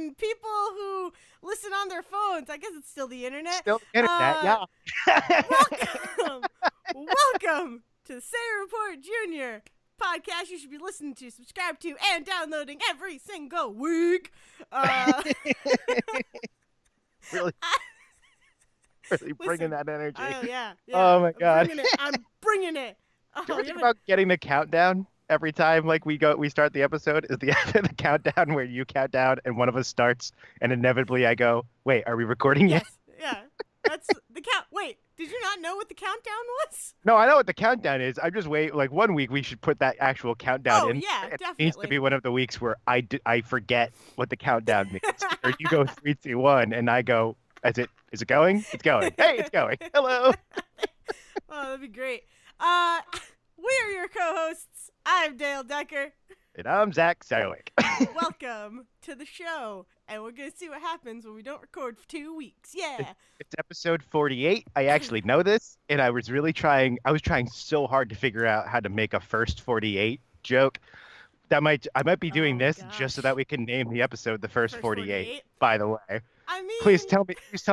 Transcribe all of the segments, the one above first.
and people who listen on their phones. I guess it's still the internet. Still the internet, yeah. Welcome, welcome to the Say Report Jr. podcast you should be listening to, subscribe to, and downloading every single week. Really, really bringing that energy. Oh, yeah. Oh my God. I'm bringing it. Do you Oh, ever think about getting the countdown every time like we start the episode? Is the the countdown where you count down and one of us starts and inevitably I go, wait, are we recording yet? Yes, yeah. That's the count. Wait, did you not know what the countdown was? No, I know what the countdown is. I'm just wait like one week we should put that actual countdown Oh, in. yeah, It definitely. needs to be one of the weeks where I forget what the countdown means. Or you go 3, 2, 1, and I go, is it going? It's going. Hey, it's going. Hello. Oh, that'd be great. We're your co-hosts. I'm Dale Decker. And I'm Zach Sarwick. Welcome to the show. And we're going to see what happens when we don't record for 2 weeks. Yeah. It's episode 48. I actually know this, and I was trying so hard to figure out how to make a first 48 joke. I might be doing this just so that we can name the episode the first 48, by the way. I mean, Please tell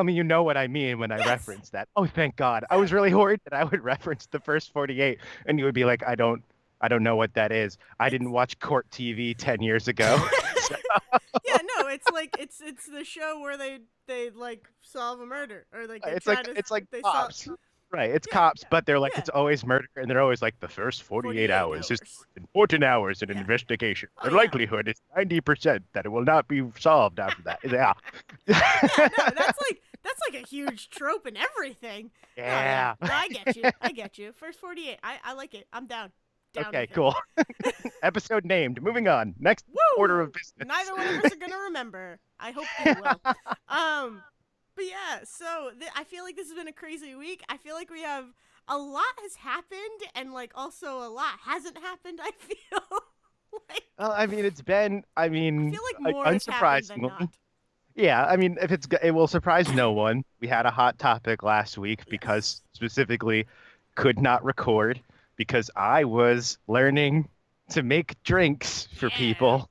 me you know what I mean when I reference that. Oh, thank God. I was really worried that I would reference the first 48 and you would be like, I don't know what that is. I didn't watch Court TV 10 years ago. Yeah, no, it's like it's the show where they like solve a murder or like it's like they cops. solve. Right, it's Yeah, cops, but they're like, yeah. it's always murder, and they're always like, the first 48 hours is the most important hours in an investigation. Oh, The yeah. likelihood is 90% that it will not be solved after that. Yeah. Yeah, no, that's like a huge trope and everything. Yeah. No, I get you. First 48. I like it. I'm down. Okay, with it. cool. Episode named. Moving on. Next Woo! order of business. Neither one of us are gonna remember. I hope you will. But yeah, so I feel like this has been a crazy week. I feel like we have a lot has happened, and like also a lot hasn't happened. I feel like Well, I mean, it's been, I feel like more has happened than unsurprisingly. not. Yeah, I mean, it will surprise no one. We had a hot topic last week because specifically could not record because I was learning to make drinks for people.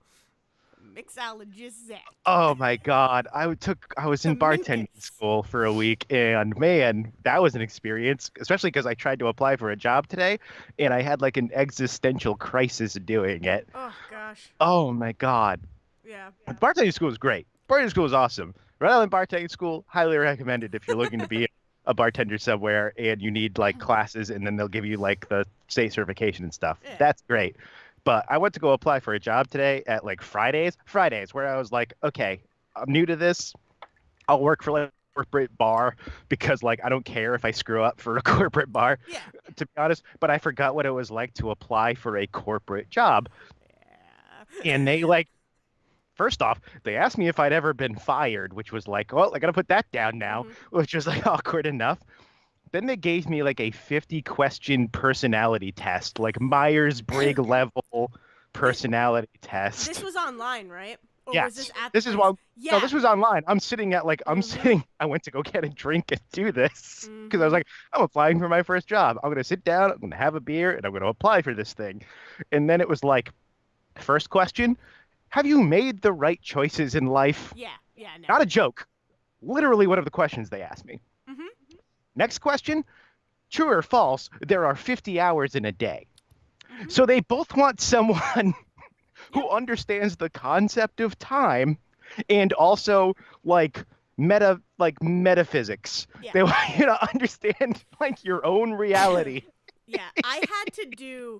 Mixologist Zach. Oh my God. I was in The bartending minutes. school for a week, and man, that was an experience, especially because I tried to apply for a job today and I had like an existential crisis doing it. Oh gosh. Oh my God. Yeah. Bartending school is great. Bartending school is awesome. Rhode Island Bartending School, highly recommended if you're looking to be a bartender somewhere and you need like classes and then they'll give you like the state certification and stuff. Yeah. That's great. But I went to go apply for a job today at like Fridays, where I was like, okay, I'm new to this. I'll work for like a corporate bar because like I don't care if I screw up for a corporate bar, Yeah. to be honest. But I forgot what it was like to apply for a corporate job. Yeah. And they like, first off, they asked me if I'd ever been fired, which was like, well, I got to put that down now, which was like awkward enough. Then they gave me like a 50-question personality test, like Myers-Briggs level personality test. This was online, right? Or Yes. was this at This the is place? what. Yeah. No, this was online. I'm sitting at like I went to go get a drink and do this because I was like, I'm applying for my first job. I'm gonna sit down, I'm gonna have a beer, and I'm gonna apply for this thing. And then it was like, first question, have you made the right choices in life? Yeah. Yeah. No. Not a joke. Literally one of the questions they asked me. Mhm. Next question, true or false, there are 50 hours in a day. Mhm. So they both want someone who understands the concept of time and also like metaphysics. Yeah. They want you to understand like your own reality. Yeah. I had to do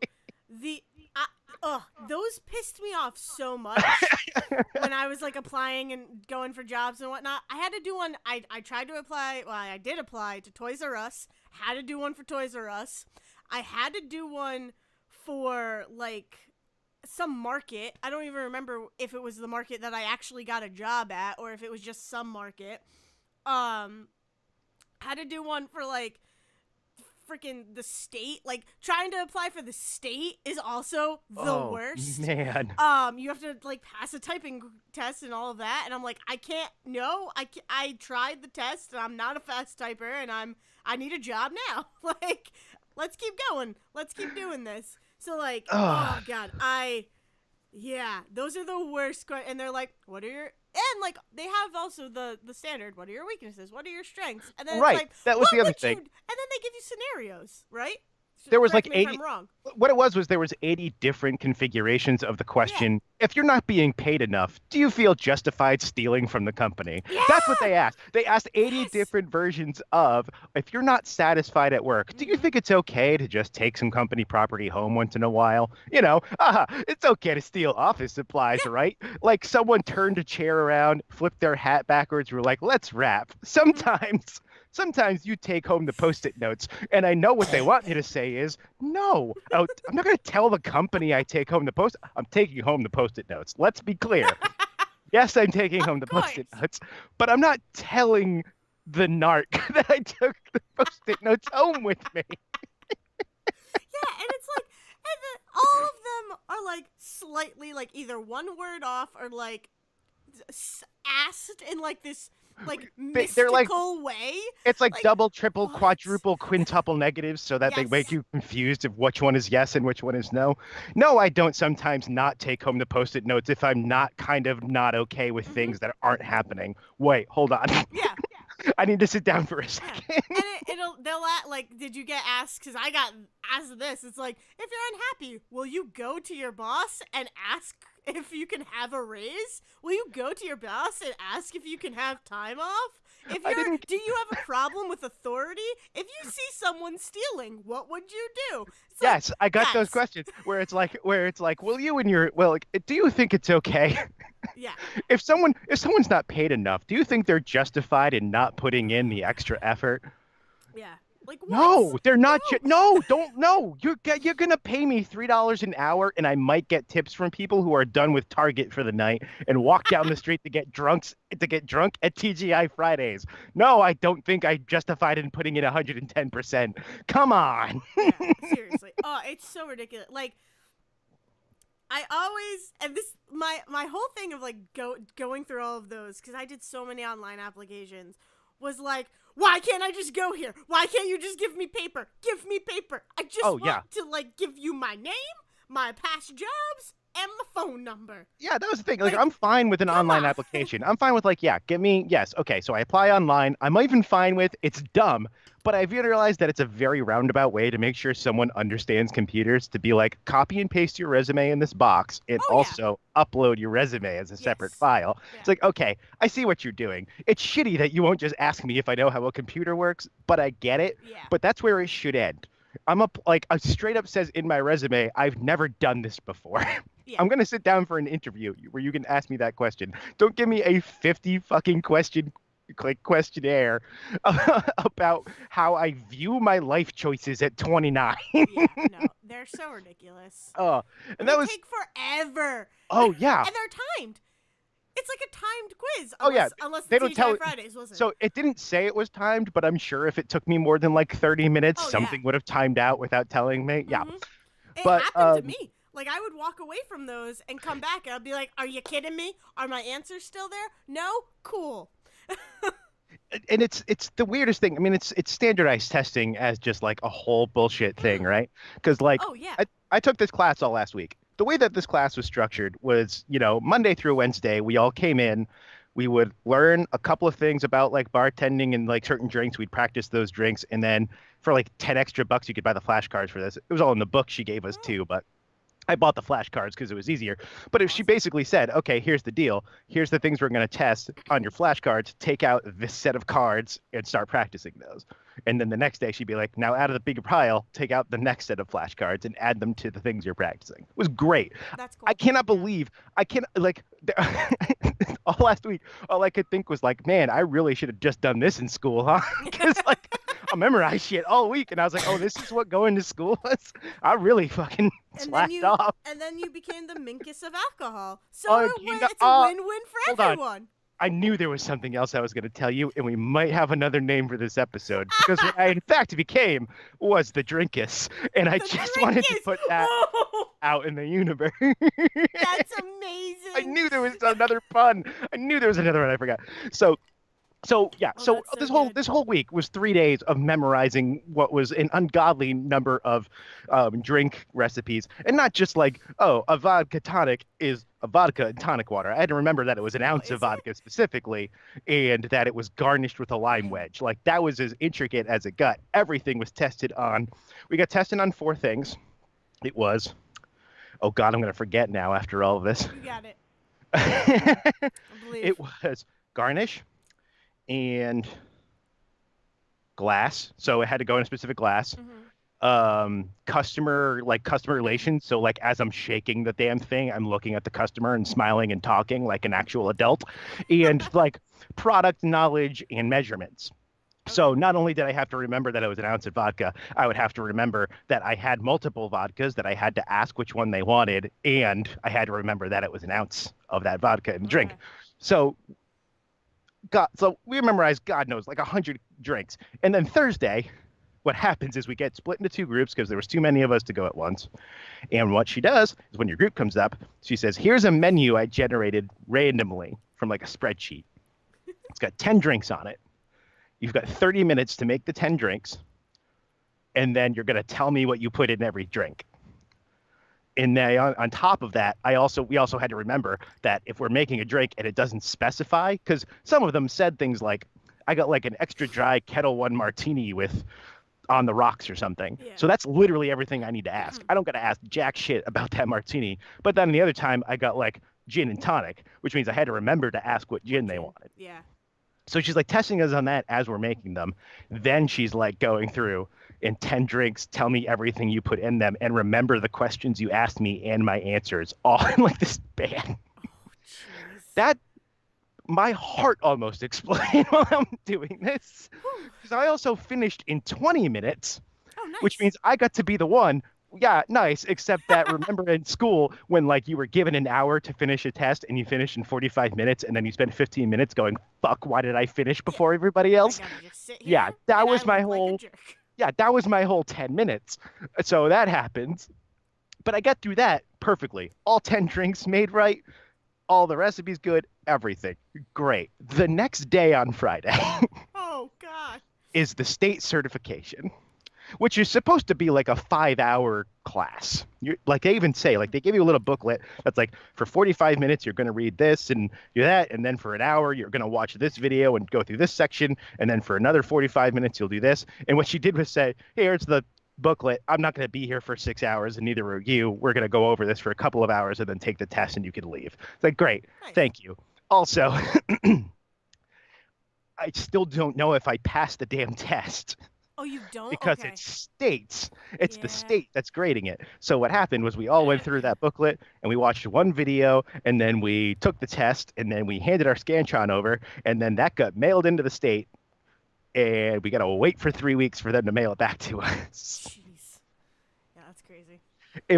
the. Those pissed me off so much when I was like applying and going for jobs and whatnot. I had to do one. I tried to apply. Well, I did apply to Toys R Us. Had to do one for Toys R Us. I had to do one for like some market. I don't even remember if it was the market that I actually got a job at or if it was just some market. Had to do one for like freaking the state. Like trying to apply for the state is also the worst. Man. You have to like pass a typing test and all of that, and I'm like, I can't. No, I tried the test, and I'm not a fast typer, and I need a job now. Like, let's keep going. Let's keep doing this. So like, oh god, Yeah, those are the worst. And they're like, "What are your?" And like they have also the standard. What are your weaknesses? What are your strengths? And then it's Right. like, That was "What the other would you?" thing. And then they give you scenarios, right? There was Correct like me if 80. I'm wrong. What it was there was 80 different configurations of the Yeah. question. If you're not being paid enough, do you feel justified stealing from the company? That's what Yeah. they asked. They asked 80 Yes. different versions of, if you're not satisfied at work, do you Mhm. think it's okay to just take some company property home once in a while? You know, it's okay to steal office supplies, Yeah. right? Like someone turned a chair around, flipped their hat backwards, were like, let's wrap. Mhm. Sometimes you take home the post-it notes, and I know what they want you to say is, no, oh, I'm not going to tell the company I take home the post. I'm taking home the post-it notes. Let's be clear. Yes, I'm taking Of home the post-it course. notes, but I'm not telling the narc that I took the post-it notes home with me. Yeah, and it's like, and then all of them are like slightly like either one word off or like asked in like this like They're like, mystical way. it's like Like double, triple, what? quadruple, quintuple negatives so that they make Yes. you confused of which one is yes and which one is no. No, I don't sometimes not take home the post-it notes if I'm not kind of not okay with Mhm. things that aren't happening. Wait, hold on. Yeah. I need to sit down for a Yeah. second. And they'll like, did you get asked? Because I got asked this. It's like, if you're unhappy, will you go to your boss and ask if you can have a raise? Will you go to your boss and ask if you can have time off? I didn't. Do you have a problem with authority? If you see someone stealing, what would you do? It's like, Yes, I got those guys, questions where it's like, will you and your well, like, do you think it's okay yeah, if someone's not paid enough? Do you think they're justified in not putting in the extra effort? yeah. Like what? No, they're not. No. No, don't. No, you're gonna pay me $3 an hour, and I might get tips from people who are done with Target for the night and walk down the street to get drunk at TGI Fridays. No, I don't think I justified in putting in 110%. Come on. Yeah, seriously. Oh, it's so ridiculous. Like I always and this my whole thing of like going through all of those because I did so many online applications was like, why can't I just go here? Why can't you just give me paper? Give me paper. I just Oh yeah, want to like give you my name, my past jobs, and my phone number. yeah, that was the thing. Like, Like, I'm fine with an come online on. application. I'm fine with like, yeah, give me, yes, okay. So I apply online. I'm even fine with it's dumb, but I've realized that it's a very roundabout way to make sure someone understands computers to be like, copy and paste your resume in this box and Oh yeah. also upload your resume as a separate Yes. file. Yeah. It's like, okay, I see what you're doing. It's shitty that you won't just ask me if I know how a computer works, but I get it. Yeah. But that's where it should end. I'm a like a straight up says in my resume, I've never done this before. Yeah. I'm gonna sit down for an interview where you can ask me that question. Don't give me a 50 fucking question like questionnaire about how I view my life choices at 29. Yeah. No, they're so ridiculous. Oh, And and they that was take forever. oh yeah. And they're timed. It's like a timed quiz, Oh yeah. unless the They don't tell TGI it. Fridays wasn't. So it didn't say it was timed, but I'm sure if it took me more than like 30 minutes, Oh yeah. something would have timed out without telling me. Yeah. Mhm. It But happened to me. Like I would walk away from those and come back and I'd be like, "Are you kidding me? Are my answers still there? No? Cool." and it's the weirdest thing. I mean, it's standardized testing as just like a whole bullshit thing, Mm. right? Because like Oh yeah. I took this class all last week. The way that this class was structured was, Monday through Wednesday, we all came in. We would learn a couple of things about like bartending and like certain drinks. We'd practice those drinks, and then for like 10 extra bucks, you could buy the flashcards for this. It was all in the book she gave us Mm. too, but I bought the flashcards because it was easier. But if she Awesome. basically said, okay, here's the deal. Here's the things we're going to test on your flashcards. Take out this set of cards and start practicing those. And then the next day she'd be like, now out of the bigger pile, take out the next set of flashcards and add them to the things you're practicing. It was great. That's cool. I cannot Yeah. believe I can like all last week. All I could think was like, man, I really should have just done this in school, huh? Because like I memorized shit all week, and I was like, oh, this is what going to school was. I really fucking slacked off. And then you became the Minkus of alcohol. So Oh, it's a win-win for hold on. everyone. I knew there was something else I was going to tell you, and we might have another name for this episode because what I in fact became was the Drinkus, and I The just wanted to Drinkus. put that Oh, out in the universe. that's I amazing. knew there was another pun. I knew there was another one I forgot. So So yeah, Oh, so that's so this whole good. this whole week was 3 days of memorizing what was an ungodly number of drink recipes, and not just like, oh, a vodka tonic is a vodka and tonic water. I had to remember that it was an Oh, ounce of is it? vodka specifically, and that it was garnished with a lime wedge. Like that was as intricate as it got. Everything was tested on. We got tested on four things. It was, oh God, I'm gonna forget now after all of this. You got it. I It believe. was garnish and glass, so it had to go in a specific glass. Hmm. Customer relations, so like as I'm shaking the damn thing, I'm looking at the customer and smiling and talking like an actual adult. And like product knowledge and measurements. Okay. So not only did I have to remember that it was an ounce of vodka, I would have to remember that I had multiple vodkas, that I had to ask which one they wanted, and I had to remember that it was an ounce of that vodka in the drink. Okay. So so we memorized, God knows, like 100 drinks. And then Thursday, what happens is we get split into two groups because there was too many of us to go at once. And what she does is when your group comes up, she says, here's a menu I generated randomly from like a spreadsheet. It's got 10 drinks on it. You've got 30 minutes to make the 10 drinks. And then you're going to tell me what you put in every drink. And then on top of that, we also had to remember that if we're making a drink and it doesn't specify, because some of them said things like, I got like an extra dry Kettle One martini with on the rocks or something. Yeah. So that's literally everything I need to ask. I don't got to ask jack shit about that martini. But then the other time I got like gin and tonic, which means I had to remember to ask what gin they wanted. Yeah. So she's like testing us on that as we're making them. Then she's like going through in 10 drinks, tell me everything you put in them and remember the questions you asked me and my answers all in like this band. Oh, jeez. That my heart almost exploded while I'm doing this. Whew. Because I also finished in 20 minutes, Oh, which nice. means I got to be the one. Yeah, nice. Except that remember in school when like you were given an hour to finish a test and you finished in 45 minutes and then you spent 15 minutes going, fuck, why did I finish Yeah. before everybody I else? gotta just sit here Yeah, that and I was my look like a whole jerk. yeah, that was my whole 10 minutes. So that happens. But I got through that perfectly. All 10 drinks made right, all the recipes good, everything. Great. The next day on Friday Oh, God. is the state certification, which is supposed to be like a 5-hour class. Like they even say, like they give you a little booklet that's like for 45 minutes you're going to read this and do that, and then for an hour you're going to watch this video and go through this section, and then for another 45 minutes you'll do this. And what she did was say, hey, here's the booklet. I'm not going to be here for 6 hours, and neither are you. We're going to go over this for a couple of hours and then take the test, and you can leave. It's like, great, Nice. thank you. Also, I still don't know if I passed the damn test Oh, you don't? because Okay. it's the Yeah. state that's grading it. So what happened was we all went through that booklet and we watched one video and then we took the test and then we handed our Scantron over and then that got mailed into the state and we got to wait for 3 weeks for them to mail it back to us. Jeez. Yeah, that's crazy.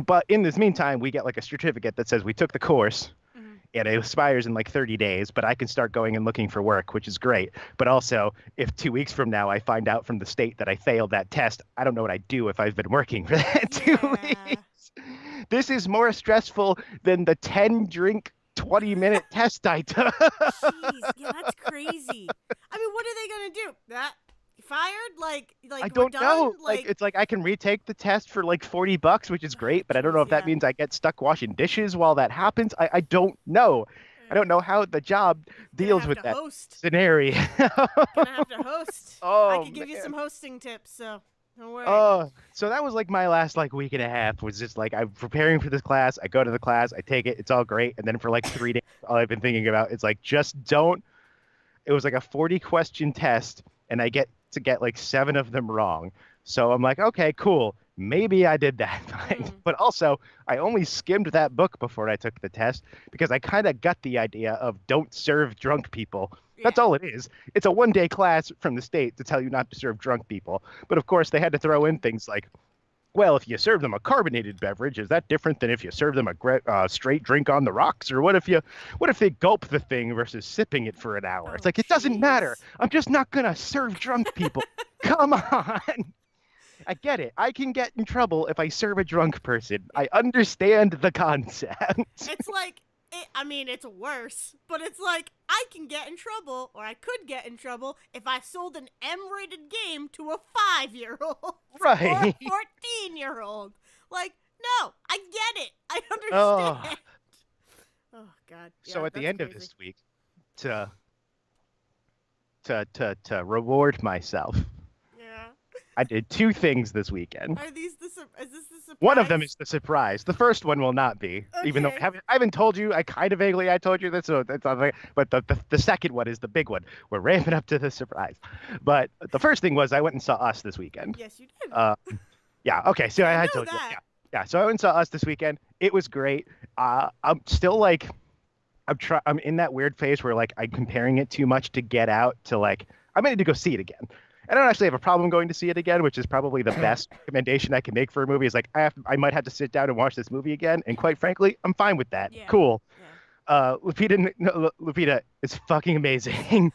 But in this meantime, we get like a certificate that says we took the course. Mhm. And it expires in like 30 days, but I can start going and looking for work, which is great. But also, if 2 weeks from now I find out from the state that I failed that test, I don't know what I'd do if I've been working for that Yeah. 2 weeks. This is more stressful than the 10 drink, 20-minute test I took. Jeez. Yeah, that's crazy. I mean, what are they gonna do? That fired? Like I we're don't done? know. Like it's like I can retake the test for like $40, which is great, but I don't know if that yeah. means I get stuck washing dishes while that happens. I don't know. I don't know how the job deals with that host. scenario. Gonna have to host. Oh, I could give you man. some hosting tips, so don't worry. Oh, so that was like my last like week and a half was just like I'm preparing for this class. I go to the class, I take it, it's all great, and then for like 3 days, all I've been thinking about is like just don't. It was like a 40-question test, and I get to get like 7 of them wrong. So I'm like, okay, cool. Maybe I did that fine. Mm. But also, I only skimmed that book before I took the test because I kind of got the idea of don't serve drunk people. That's Yeah. all it is. It's a one-day class from the state to tell you not to serve drunk people. But of course, they had to throw in things like, well, if you serve them a carbonated beverage, is that different than if you serve them a straight drink on the rocks? Or what if they gulp the thing versus sipping it for an hour? It's Oh, like it doesn't matter. jeez. I'm just not gonna serve drunk people. Come on. I get it. I can get in trouble if I serve a drunk person. I understand the concept. It's like I mean, it's worse, but it's like I can get in trouble, or I could get in trouble if I sold an M-rated game to a 5-year-old or a Right. 14-year-old. Like, no, I get it. I Oh. understand. Oh God, So yeah, at the that's end of crazy. this week, to to reward myself, Yeah. I did two things this weekend. Are these is this the One of them surprise? is the surprise. The first one will not be, even though Okay. I haven't told you. I kind of vaguely I told you this, so that's not like, but the second one is the big one. We're ramping up to the surprise. But the first thing was I went and saw Us this weekend. Yes, you did. Uh, yeah, okay, so I I know told you. that. Yeah, yeah. So I went and saw Us this weekend. It was great. I'm still like I'm in that weird phase where like I'm comparing it too much to Get Out to like I might need to go see it again. I don't actually have a problem going to see it again, which is probably the best recommendation I can make for a movie. Is like I might have to sit down and watch this movie again, and quite frankly, I'm fine with that. Yeah. Cool. Yeah. Lupita is fucking amazing.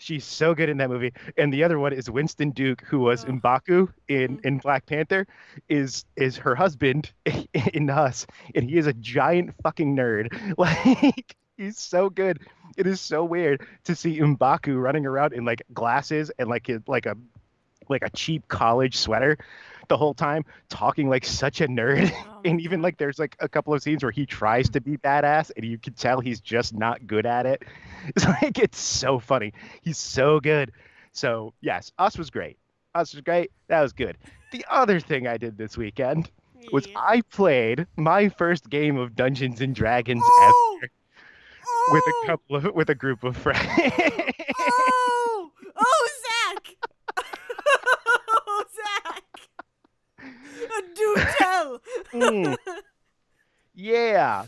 She's so good in that movie. And the other one is Winston Duke, who was Oh. M'Baku Mhm. in Black Panther, is her husband in Us, and he is a giant fucking nerd. Like he's so good. It is so weird to see M'Baku running around in like glasses and like a cheap college sweater the whole time, talking like such a nerd. Oh my And even God. like there's like a couple of scenes where he tries to be badass and you can tell he's just not good at it. It's like it's so funny. He's so good. So yes, Us was great. Us was great. That was good. The other thing I did this weekend was Yeah. I played my first game of Dungeons and Dragons ever Oh. Oh. with a group of friends. Oh. Oh, Zach. Oh, Zach. Do tell. Mm, yeah. Yeah.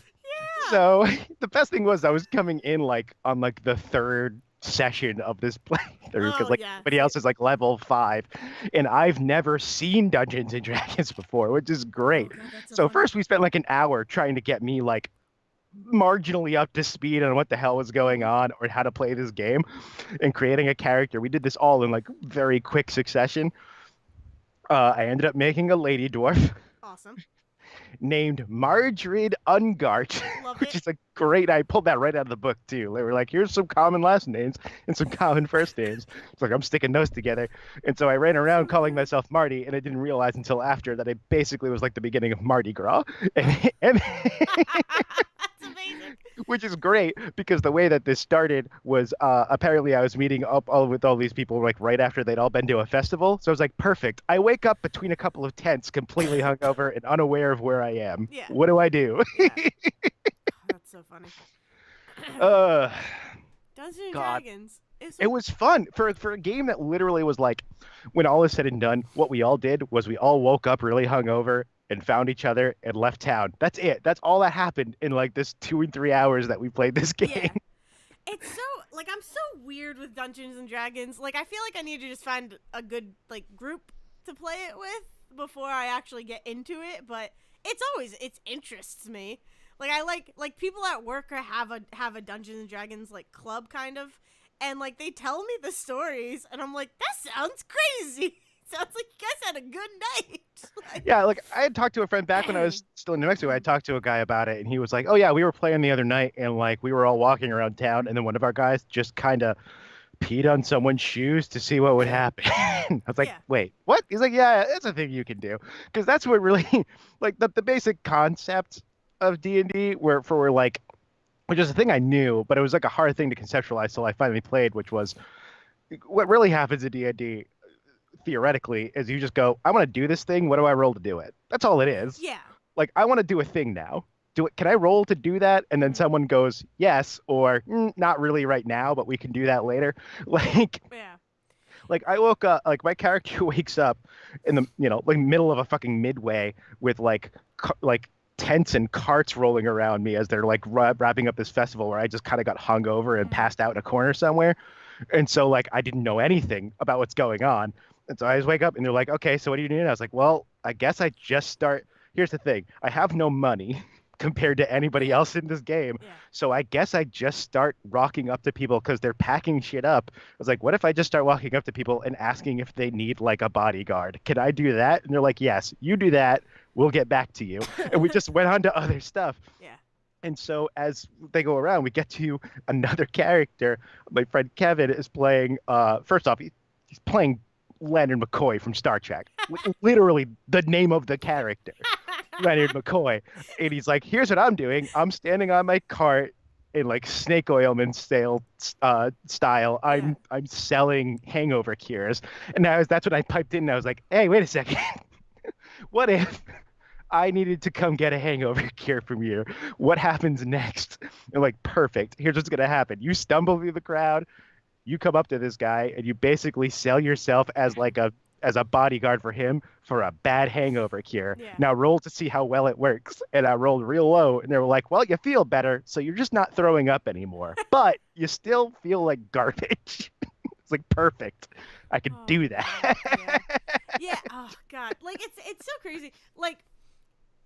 So the best thing was I was coming in like on like the third session of this playthrough because Oh like yeah. everybody else is like level 5, and I've never seen Dungeons and Dragons before, which is Oh great. God, that's so So funny. first we spent like an hour trying to get me like marginally up to speed on what the hell was going on or how to play this game and creating a character. We did this all in like very quick succession. I ended up making a lady dwarf Awesome. named Margaret Ungart, Love which it. is a great. I pulled that right out of the book too. They were like, "Here's some common last names and some common first names." It's like I'm sticking those together, and so I ran around So calling good. myself Marty, and I didn't realize until after that it basically was like the beginning of Mardi Gras, and That's amazing. which is great because the way that this started was apparently I was meeting up all with all these people like right after they'd all been to a festival. So I was like, perfect. I wake up between a couple of tents, completely hungover and unaware of where I am. Yeah. What do I do? Yeah. That's so funny. uh, Dungeons and God, Dragons is it was fun for a game that literally was like, when all is said and done, what we all did was we all woke up really hungover and found each other and left town. That's it. That's all that happened in like this 2 and 3 hours that we played this game. yeah. It's so like I'm so weird with Dungeons and Dragons. Like I feel like I need to just find a good like group to play it with before I actually get into it. But it interests me. Like I like people at work have a Dungeons and Dragons like club kind of, and like they tell me the stories, and I'm like that sounds crazy. Sounds like you guys had a good night. Like, Yeah, like I had talked to a friend back when I was still in New Mexico. I had talked to a guy about it, and he was like, "Oh yeah, we were playing the other night, and like we were all walking around town, and then one of our guys just kind of peed on someone's shoes to see what would happen." I was like, yeah, "Wait, what?" He's like, "Yeah, that's a thing you can do," because that's what really like the basic concept of D&D, where like, which is a thing I knew, but it was like a hard thing to conceptualize till I finally played, which was what really happens in D&D theoretically is you just go, I want to do this thing. What do I roll to do it? That's all it is. yeah, Like, I want to do a thing now. Do it. Can I roll to do that? And then Mhm. someone goes, yes, or not really right now, but we can do that later. Like, yeah. like I woke up, like my character wakes up in the, like middle of a fucking midway with like tents and carts rolling around me as they're like wrapping up this festival where I just kind of got hung over and Mhm. passed out in a corner somewhere. And so like I didn't know anything about what's going on. And so I just wake up and they're like, okay, so what do you do? And I was like, well, I guess I just start. Here's the thing. I have no money compared to anybody else in this game. Yeah. So I guess I just start rocking up to people because they're packing shit up. I was like, what if I just start walking up to people and asking if they need like a bodyguard? Can I do that? And they're like, yes, you do that. We'll get back to you. And we just went on to other stuff. Yeah. And so as they go around, we get to another character. My friend Kevin is playing. First off, he's playing Leonard McCoy from Star Trek. Literally the name of the character, Leonard McCoy. And he's like, "Here's what I'm doing. I'm standing on my cart in like snake oilman sale style. Yeah. I'm selling hangover cures." And that's when I piped in. And I was like, "Hey, wait a second. What if I needed to come get a hangover cure from you? What happens next?" And like, perfect. Here's what's gonna happen. You stumble through the crowd, you come up to this guy, and you basically sell yourself as a bodyguard for him for a bad hangover cure. Yeah. Now roll to see how well it works. And I rolled real low, and they were like, "Well, you feel better, so you're just not throwing up anymore, but you still feel like garbage." It's like perfect. I could Oh do God. Yeah. that. Yeah. Oh God. Like it's so crazy. Like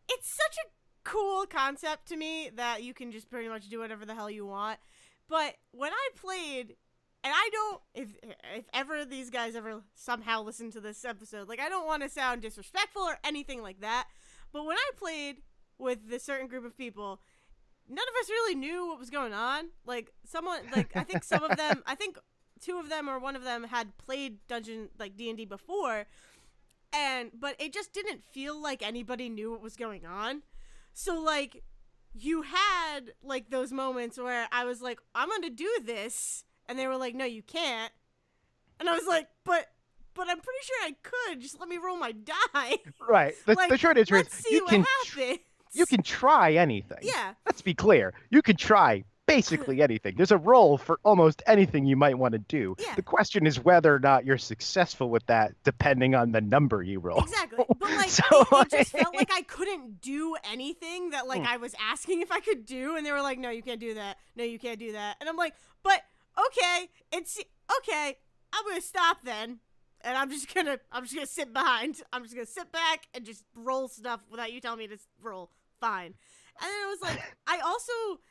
it's such a cool concept to me that you can just pretty much do whatever the hell you want. But when I played, and I don't, if ever these guys ever somehow listen to this episode, like I don't want to sound disrespectful or anything like that. But when I played with this certain group of people, none of us really knew what was going on. Like someone, like I think some of them, I think two of them or one of them had played Dungeon like D&D before, and but it just didn't feel like anybody knew what was going on. So like you had like those moments where I was like, I'm gonna do this, and they were like, no, you can't, and I was like, but I'm pretty sure I could. Just let me roll my die. Right. Like, The short answer is let's see what happens. you can try anything. Yeah. Let's be clear. You can try basically anything. There's a role for almost anything you might want to do. Yeah. The question is whether or not you're successful with that, depending on the number you roll. Exactly. But like So, it just felt like I couldn't do anything that like I was asking if I could do, and they were like, no, you can't do that. No, you can't do that. And I'm like, but okay, it's okay. I'm gonna stop then. And I'm just gonna sit behind. I'm just gonna sit back and just roll stuff without you telling me to roll. Fine. And then it was like I also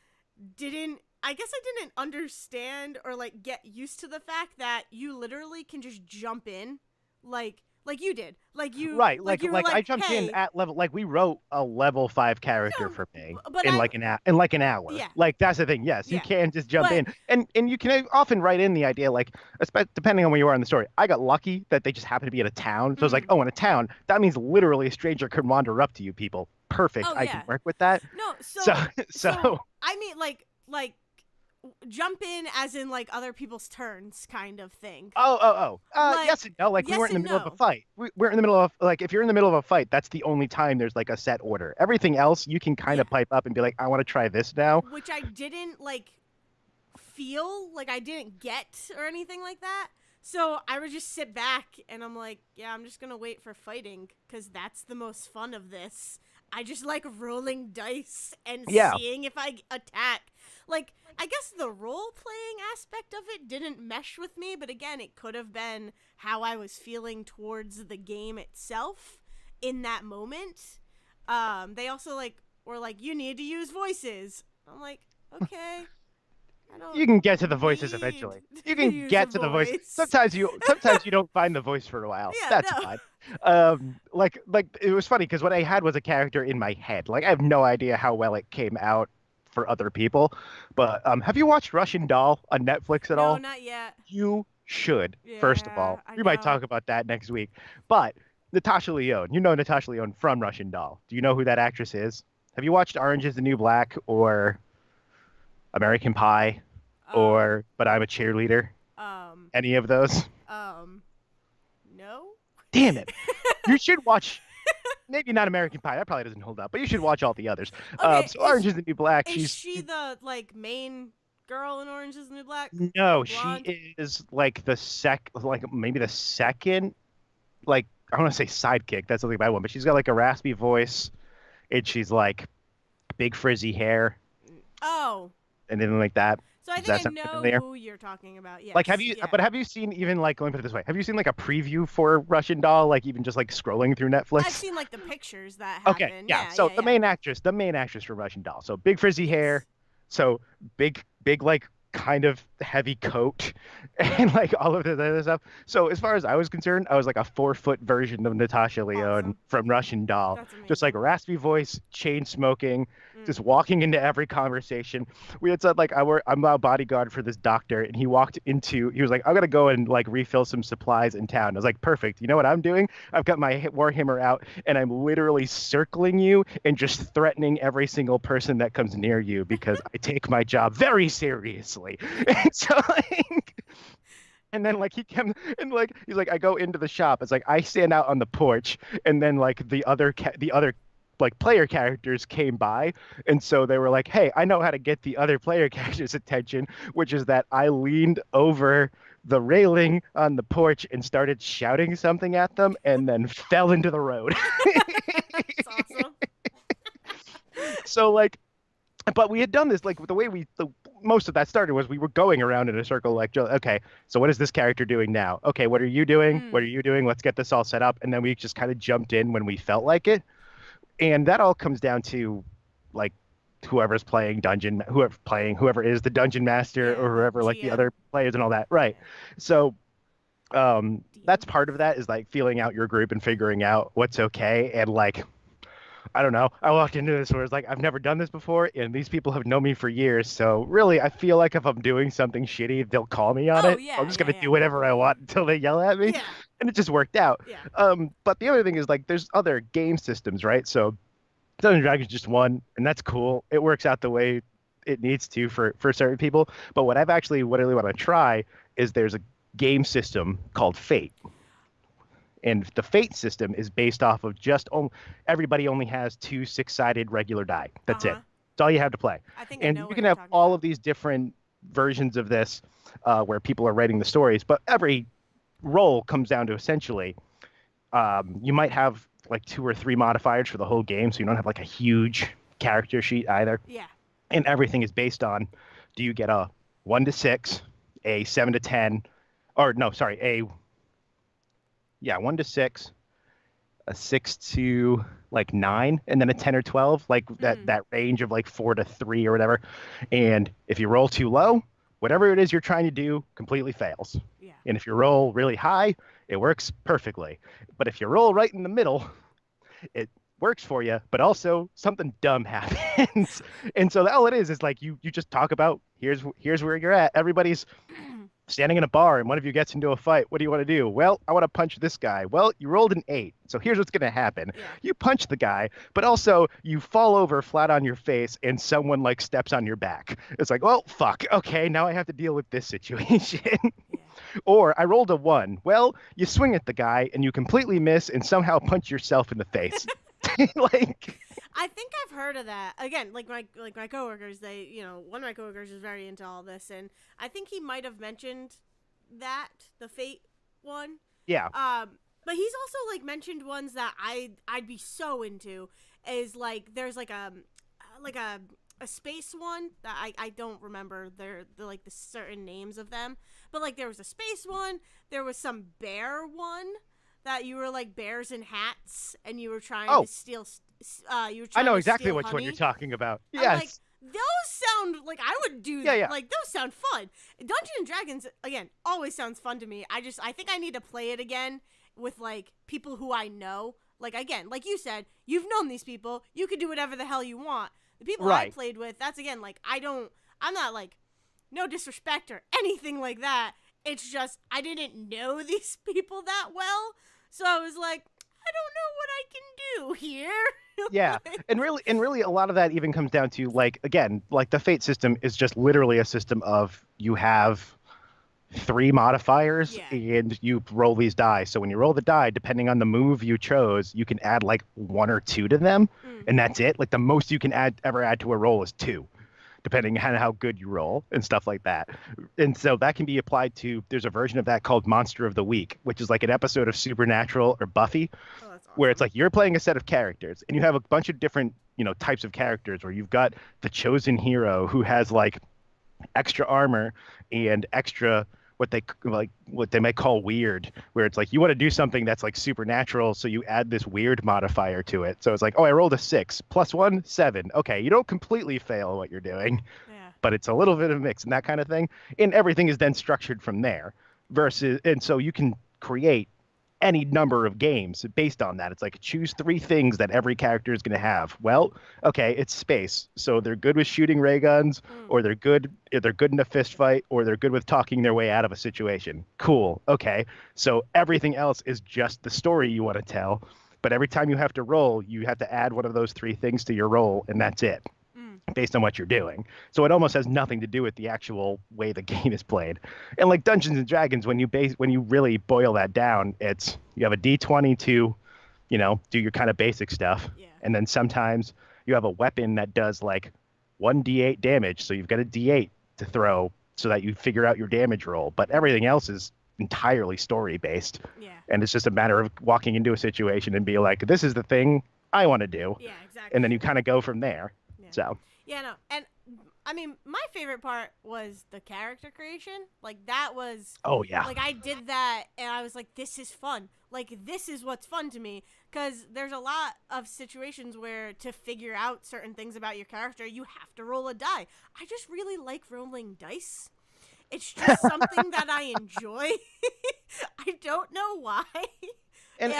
didn't I guess I didn't understand or like get used to the fact that you literally can just jump in like you did. Like you right. you were I jumped hey, in at level, like we wrote a level 5 character no, for me but in I like an hour. yeah. Like that's the thing. Yes, you Yeah. can just jump But in, and you can often write in the idea, like depending on where you are in the story. I got lucky that they just happened to be in a town, so it's like, oh, in a town, that means literally a stranger could wander up to you. People, perfect. oh I yeah. can work with that. No, So I mean like jump in as in like other people's turns kind of thing. Like, yes and no. Like we yes weren't in the and middle of no. a fight. We're in the middle of, like, if you're in the middle of a fight, that's the only time there's like a set order. Everything else, you can kind Yeah. of pipe up and be like, I want to try this now. Which I didn't like feel like I didn't get or anything like that. So I would just sit back and I'm like, yeah, I'm just gonna wait for fighting because that's the most fun of this. I just like rolling dice and Yeah. seeing if I attack. Like, I guess the role playing aspect of it didn't mesh with me, but again, it could have been how I was feeling towards the game itself in that moment. They also like were like, you need to use voices. I'm like, okay. I don't You can get to the voices need eventually. to You can use get a to the voice. voice. Sometimes you don't find the voice for a while. Yeah, That's no. fine. Like it was funny because what I had was a character in my head. Like I have no idea how well it came out for other people. But have you watched Russian Doll on Netflix at No, all? not yet. You should. First of all, Yeah, I we might know. talk about that next week. But Natasha Lyonne, you know Natasha Lyonne from Russian Doll. Do you know who that actress is? Have you watched Orange is the New Black or American Pie or But I'm a Cheerleader? Um, Any of those? no. Damn it. You should watch, maybe not American Pie. That probably doesn't hold up, but you should watch all the others. Okay, So Orange is the New Black. Is she the like main girl in Orange is the New Black? No, Blonde? she is like like maybe the second, like, I want to say sidekick. That's something bad one, but she's got like a raspy voice, and she's like big frizzy hair Oh, and anything like that. so I Does that think I sound know familiar? who you're talking about. Yes. Like, have you? Yeah. But have you seen, even like, let me put it this way: have you seen like a preview for Russian Doll? Like even just like scrolling through Netflix. I've seen like the pictures that happen. Okay, yeah. Yeah. So yeah, the yeah. main actress for Russian Doll. So big frizzy hair. Yes. So big like kind of heavy coat and like all of the other stuff. So as far as I was concerned, I was like a 4 foot version of Natasha Lyonne Awesome. from Russian Doll. That's Just like amazing. raspy voice, chain smoking, Mm. just walking into every conversation. We had said like I'm a bodyguard for this doctor, and he was like, I'm gonna go and like refill some supplies in town. I was like, perfect. You know what I'm doing? I've got my warhammer out, and I'm literally circling you and just threatening every single person that comes near you because I take my job very seriously. And so like, and then like he came and like he's like, I go into the shop. It's like I stand out on the porch, and then like the other like player characters came by, and so they were like, hey, I know how to get the other player characters' attention, which is that I leaned over the railing on the porch and started shouting something at them, and then fell into the road. That's awesome. So like, but we had done this like the way most of that started was we were going around in a circle like, okay, so what is this character doing now? Okay, what are you doing? What are Mm. you doing? Let's get this all set up. And then we just kind of jumped in when we felt like it. And that all comes down to like whoever's playing whoever is the dungeon master Yeah, or the whoever, like the GM. other players and all that. Right. Yeah. So that's DM. part of that is like feeling out your group and figuring out what's okay. And like I don't know. I walked into this where it's like I've never done this before, and these people have known me for years. So really, I feel like if I'm doing something shitty, they'll call me on Oh it. I'm yeah, just yeah, gonna yeah, do whatever I want until they yell at me, yeah, and it just worked out. yeah. But the other thing is like there's other game systems, right? So Dungeons and Dragons just one, and that's cool. It works out the way it needs to for certain people. But what I really want to try is there's a game system called Fate, and the Fate system is based off of everybody only has two six-sided regular die. Uh That's it. huh. That's all you have to play. I think I And know you what can you're have talking all of about. these different versions of this where people are writing the stories, but every role comes down to essentially you might have like 2 or 3 modifiers for the whole game, so you don't have like a huge character sheet either. Yeah. And everything is based on do you get a 1 to 6, a 7 to 10, or no, sorry, 1 to 6, a 6 to like 9, and then a 10 or 12, like that Mm. that range of like 4 to 3 or whatever. And if you roll too low, whatever it is you're trying to do completely fails. Yeah. And if you roll really high, it works perfectly. But if you roll right in the middle, it works for you, but also something dumb happens. And so all it is like you just talk about here's where you're at. Everybody's standing in a bar and one of you gets into a fight. What do you want to do? Well, I want to punch this guy. Well, you rolled an 8. So here's what's going to happen. Yeah. You punch the guy, but also you fall over flat on your face and someone like steps on your back. It's like, well, fuck. Okay, now I have to deal with this situation. Yeah. Or I rolled a 1. Well, you swing at the guy and you completely miss and somehow punch yourself in the face. Like, I think I've heard of that. Again, like my coworkers, one of my coworkers is very into all this, and I think he might have mentioned that the Fate one. yeah. But he's also like mentioned ones that I'd be so into. Is like there's like a space one that I don't remember the like the certain names of them, but like there was a space one. There was some bear one that you were like bears in hats and you were trying Oh, to steal. You were I trying know to exactly steal which one honey. you're talking about. I'm like, Yes. those sound like I would do. Yeah, yeah. Like those sound fun. Dungeons and Dragons again always sounds fun to me. I think I need to play it again with like people who I know. Like again, like you said, you've known these people. You could do whatever the hell you want. The people I Right. played with, that's again like I'm not like no disrespect or anything like that. It's just I didn't know these people that well, so I was like, I don't know what I can do here. Yeah. Like, And really a lot of that even comes down to like again, like the fate system is just literally a system of you have 3 modifiers Yeah. and you roll these die. So when you roll the die, depending on the move you chose, you can add like 1 or 2 to them, mm, and that's it. Like the most you can ever add to a roll is 2, depending on how good you roll and stuff like that. And so that can be applied to there's a version of that called Monster of the Week, which is like an episode of Supernatural or Buffy oh, that's where it's awesome. like you're playing a set of characters and you have a bunch of different, types of characters where you've got the chosen hero who has like extra armor and extra what they might call weird, where it's like you want to do something that's like supernatural, so you add this weird modifier to it. So it's like, oh, I rolled a 6 plus 1, 7. Okay, you don't completely fail what you're doing, Yeah. but it's a little bit of a mix and that kind of thing. And everything is then structured from there. And so you can create any number of games based on that. It's like choose three things that every character is going to have. Well, okay, it's space, so they're good with shooting ray guns, or they're good in a fist fight, or they're good with talking their way out of a situation. Cool. Okay, so everything else is just the story you want to tell. But every time you have to roll, you have to add one of those three things to your roll, and that's it, based on what you're doing. So it almost has nothing to do with the actual way the game is played. And like Dungeons and Dragons, when you really boil that down, it's you have a D20 to, do your kind of basic stuff. Yeah. And then sometimes you have a weapon that does like 1d8 damage, so you've got a d8 to throw so that you figure out your damage roll. But everything else is entirely story based. Yeah. And it's just a matter of walking into a situation and be like, this is the thing I want to do. Yeah, exactly. And then you kind of go from there. Yeah. So. Yeah, no. And I mean, my favorite part was the character creation. Like, that was. Oh, yeah. Like, I did that, and I was like, this is fun. Like, this is what's fun to me. Because there's a lot of situations where to figure out certain things about your character, you have to roll a die. I just really like rolling dice. It's just something that I enjoy. I don't know why. And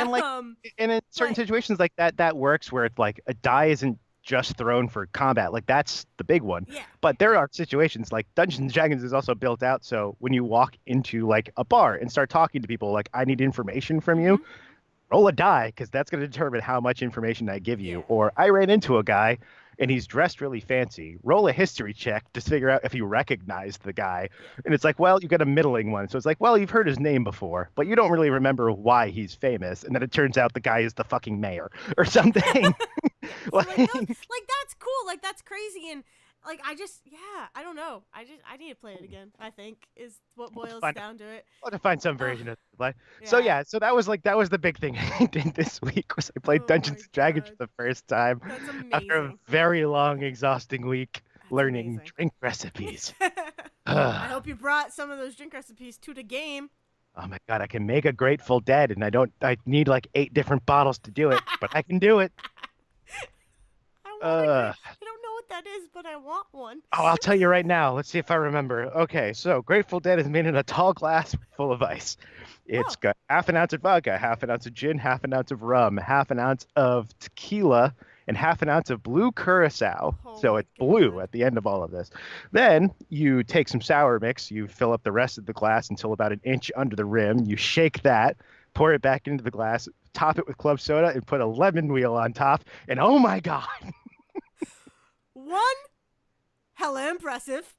in certain situations like that works where it's like a die isn't just thrown for combat. Like, that's the big one. Yeah. But there are situations like Dungeons and Dragons is also built out so when you walk into like a bar and start talking to people like, I need information from you, roll a die, because that's going to determine how much information I give you. Yeah. Or I ran into a guy and he's dressed really fancy. Roll a history check to figure out if you recognize the guy. And it's like, well, you got a middling one. So it's like, well, you've heard his name before, but you don't really remember why he's famous. And then it turns out the guy is the fucking mayor or something. like that's cool. Like, that's crazy. And like, I don't know. I need to play it again, I think, is what boils down to it. I'll have to find some version of the play. Yeah. So that was the big thing I did this week was I played Dungeons and Dragons for the first time. That's amazing. After a very long, exhausting week learning drink recipes. I hope you brought some of those drink recipes to the game. Oh my God, I can make a Grateful Dead, and I need like 8 different bottles to do it, but I can do it. I don't know what that is, but I want one. Oh, I'll tell you right now. Let's see if I remember. Okay, so Grateful Dead is made in a tall glass full of ice. It's got half an ounce of vodka, half an ounce of gin, half an ounce of rum, half an ounce of tequila, and half an ounce of blue curacao. So it's blue at the end of all of this. Then you take some sour mix, you fill up the rest of the glass until about an inch under the rim. You shake that, pour it back into the glass, top it with club soda, and put a lemon wheel on top. And oh my God. 1, hella impressive.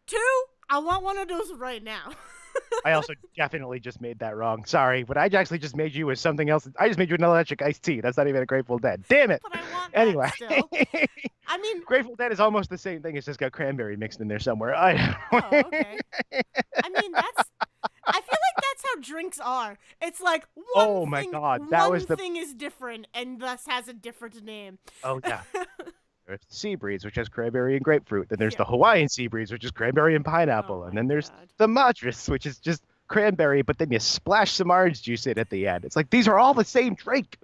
2, I want one of those right now. I also definitely just made that wrong. Sorry. What I actually just made you was something else. I just made you an electric iced tea. That's not even a Grateful Dead. Damn it. But I want anyway. that still. I mean, Grateful Dead is almost the same thing. It's just got cranberry mixed in there somewhere. Oh, okay. I mean, I feel like that's how drinks are. It's like one thing is different and thus has a different name. Oh, yeah. There's the Sea Breeze, which has cranberry and grapefruit. Then there's the Hawaiian Sea Breeze, which is cranberry and pineapple. And then there's the Madras, which is just cranberry, but then you splash some orange juice in at the end. It's like, these are all the same drink.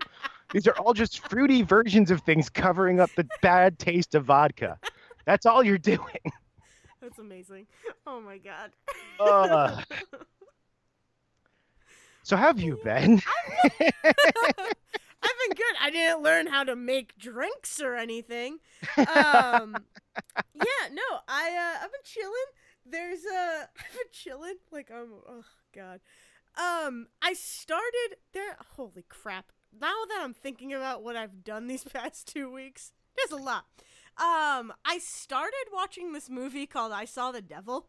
These are all just fruity versions of things covering up the bad taste of vodka. That's all you're doing. That's amazing. Oh, my God. So how have you been? I've been good. I didn't learn how to make drinks or anything. Yeah, no, I've been chilling. I've been chilling. Like, oh God. I started there. Holy crap. Now that I'm thinking about what I've done these past 2 weeks, there's a lot. I started watching this movie called I Saw the Devil,